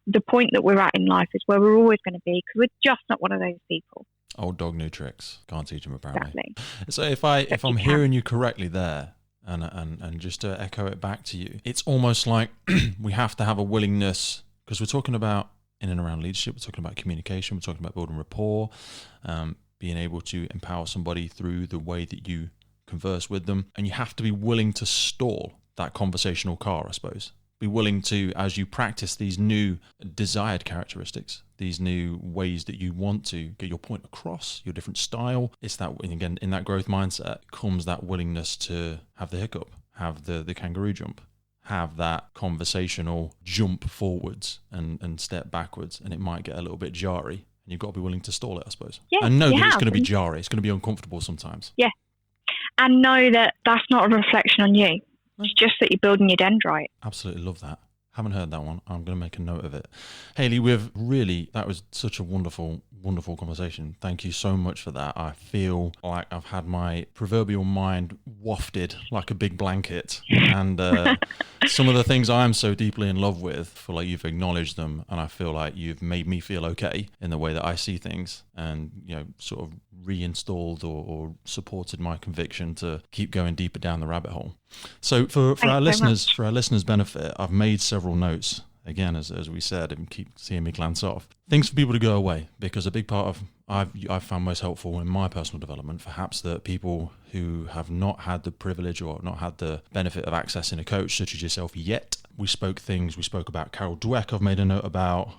the point that we're at in life is where we're always going to be, because we're just not one of those people. Old dog, new tricks. Can't teach them apparently. Exactly. So if I'm hearing you correctly there, and just to echo it back to you, it's almost like we have to have a willingness, because we're talking about in and around leadership, we're talking about communication, we're talking about building rapport, being able to empower somebody through the way that you converse with them, and you have to be willing to stall that conversational car, I suppose. Be willing to, as you practice these new desired characteristics, these new ways that you want to get your point across, your different style. It's that, again, in that growth mindset comes that willingness to have the hiccup, have the kangaroo jump, have that conversational jump forwards and step backwards, and it might get a little bit jarry, and you've got to be willing to stall it, I suppose. Yeah, and know that it's going to be jarry, it's going to be uncomfortable sometimes. Yeah, and know that that's not a reflection on you. It's just that you're building your dendrite. Absolutely love that. Haven't heard that one. I'm going to make a note of it. Hayley, that was such a wonderful conversation. Thank you so much for that. I feel like I've had my proverbial mind wafted like a big blanket. And some of the things I'm so deeply in love with, I feel like you've acknowledged them, and I feel like you've made me feel okay in the way that I see things, and sort of reinstalled or supported my conviction to keep going deeper down the rabbit hole. So for our listeners' benefit, I've made several notes. Again, as we said, and keep seeing me glance off. Things for people to go away, because a big part of I've found most helpful in my personal development, perhaps that people who have not had the privilege or not had the benefit of accessing a coach such as yourself yet. We spoke about Carol Dweck. I've made a note about.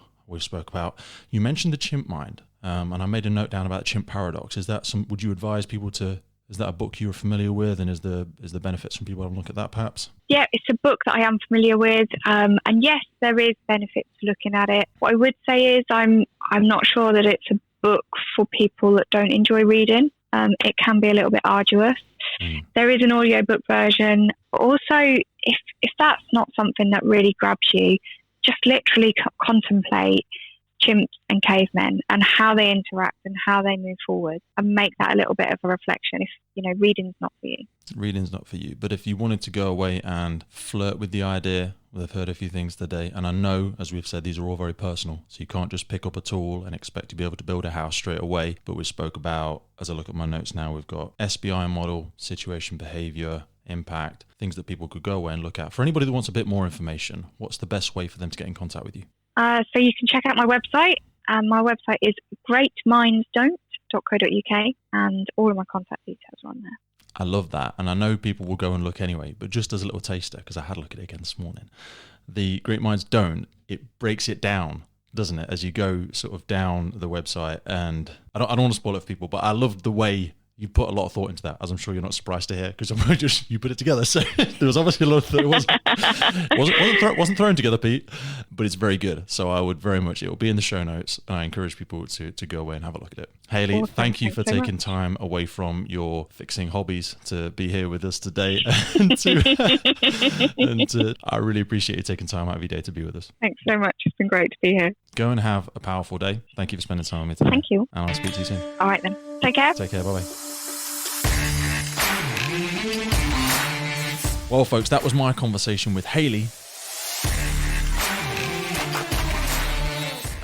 You mentioned the chimp mind, and I made a note down about the chimp paradox. Would you advise people to? Is that a book you're familiar with, and is the benefits from people having a look at that perhaps? Yeah, it's a book that I am familiar with, and yes, there is benefits to looking at it. What I would say is I'm not sure that it's a book for people that don't enjoy reading. It can be a little bit arduous. There is an audiobook version. Also, if that's not something that really grabs you, just literally contemplate chimps and cavemen and how they interact and how they move forward, and make that a little bit of a reflection if reading's not for you. Reading's not for you, but if you wanted to go away and flirt with the idea, we've heard a few things today, and I know, as we've said, these are all very personal, so you can't just pick up a tool and expect to be able to build a house straight away. But we spoke about, as I look at my notes now, we've got SBI model, situation, behavior, impact, things that people could go away and look at. For anybody that wants a bit more information, what's the best way for them to get in contact with you? So you can check out my website. My website is greatmindsdon't.co.uk, and all of my contact details are on there. I love that. And I know people will go and look anyway, but just as a little taster, because I had a look at it again this morning, the Great Minds Don't, it breaks it down, doesn't it, as you go sort of down the website. And I don't want to spoil it for people, but I love the way you put a lot of thought into that, as I'm sure you're not surprised to hear, because you put it together. So there was obviously a lot of thought. It wasn't thrown together, Pete, but it's very good. So I would very much, it will be in the show notes, and I encourage people to go away and have a look at it. Hayley, awesome. Thank you for taking time away from your fixing hobbies to be here with us today. I really appreciate you taking time out of your day to be with us. Thanks so much. It's been great to be here. Go and have a powerful day. Thank you for spending time with me today. Thank you. And I'll speak to you soon. All right then. Take care. Take care. Bye-bye. Well, folks, that was my conversation with Hayley.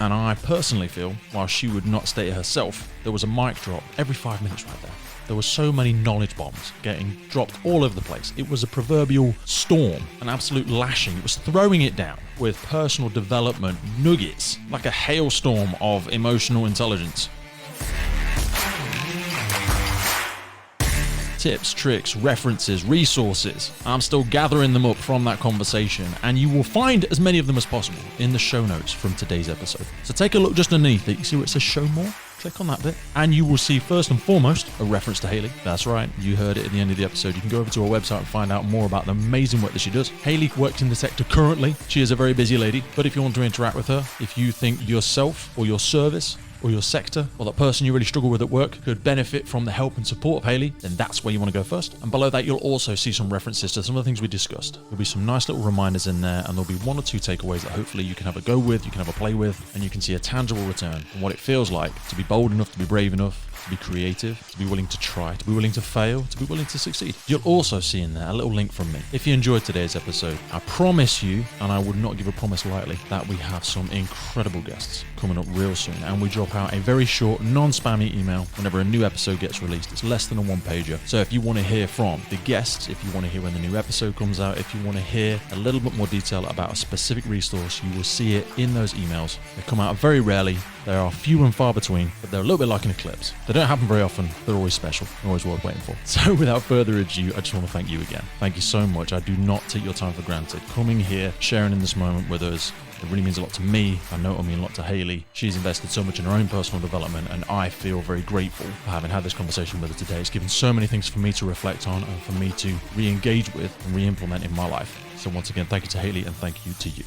And I personally feel, while she would not state it herself, there was a mic drop every 5 minutes right there. There were so many knowledge bombs getting dropped all over the place. It was a proverbial storm, an absolute lashing. It was throwing it down with personal development nuggets, like a hailstorm of emotional intelligence. Tips, tricks, references, resources. I'm still gathering them up from that conversation, and you will find as many of them as possible in the show notes from today's episode. So take a look just underneath it. You see where it says show more? Click on that bit, and you will see first and foremost a reference to Hayley. That's right, you heard it at the end of the episode. You can go over to her website and find out more about the amazing work that she does. Hayley works in the sector currently. She is a very busy lady, but if you want to interact with her, if you think yourself or your service or your sector, or that person you really struggle with at work could benefit from the help and support of Hayley, then that's where you want to go first. And below that, you'll also see some references to some of the things we discussed. There'll be some nice little reminders in there, and there'll be 1 or 2 takeaways that hopefully you can have a go with, you can have a play with, and you can see a tangible return from what it feels like to be bold enough, to be brave enough, to be creative, to be willing to try, to be willing to fail, to be willing to succeed. You'll also see in there a little link from me. If you enjoyed today's episode, I promise you, and I would not give a promise lightly, that we have some incredible guests coming up real soon, and we drop out a very short, non-spammy email whenever a new episode gets released. It's less than a one-pager. So if you want to hear from the guests, if you want to hear when the new episode comes out, if you want to hear a little bit more detail about a specific resource, you will see it in those emails. They come out very rarely. They are few and far between, but they're a little bit like an eclipse. They don't happen very often. They're always special. They're always worth waiting for. So without further ado, I just want to thank you again. Thank you so much. I do not take your time for granted. Coming here, sharing in this moment with us, it really means a lot to me. I know it'll mean a lot to Hayley. She's invested so much in her own personal development, and I feel very grateful for having had this conversation with her today. It's given so many things for me to reflect on and for me to re-engage with and re-implement in my life. So once again, thank you to Hayley, and thank you to you.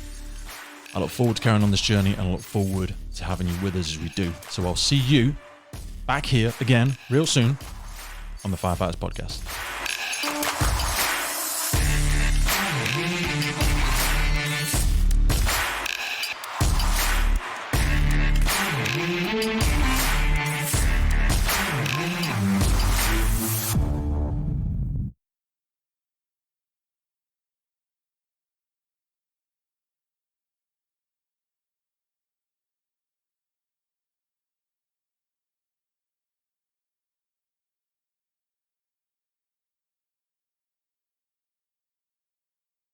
I look forward to carrying on this journey, and I look forward to having you with us as we do. So I'll see you back here again real soon on the Firefighters Podcast.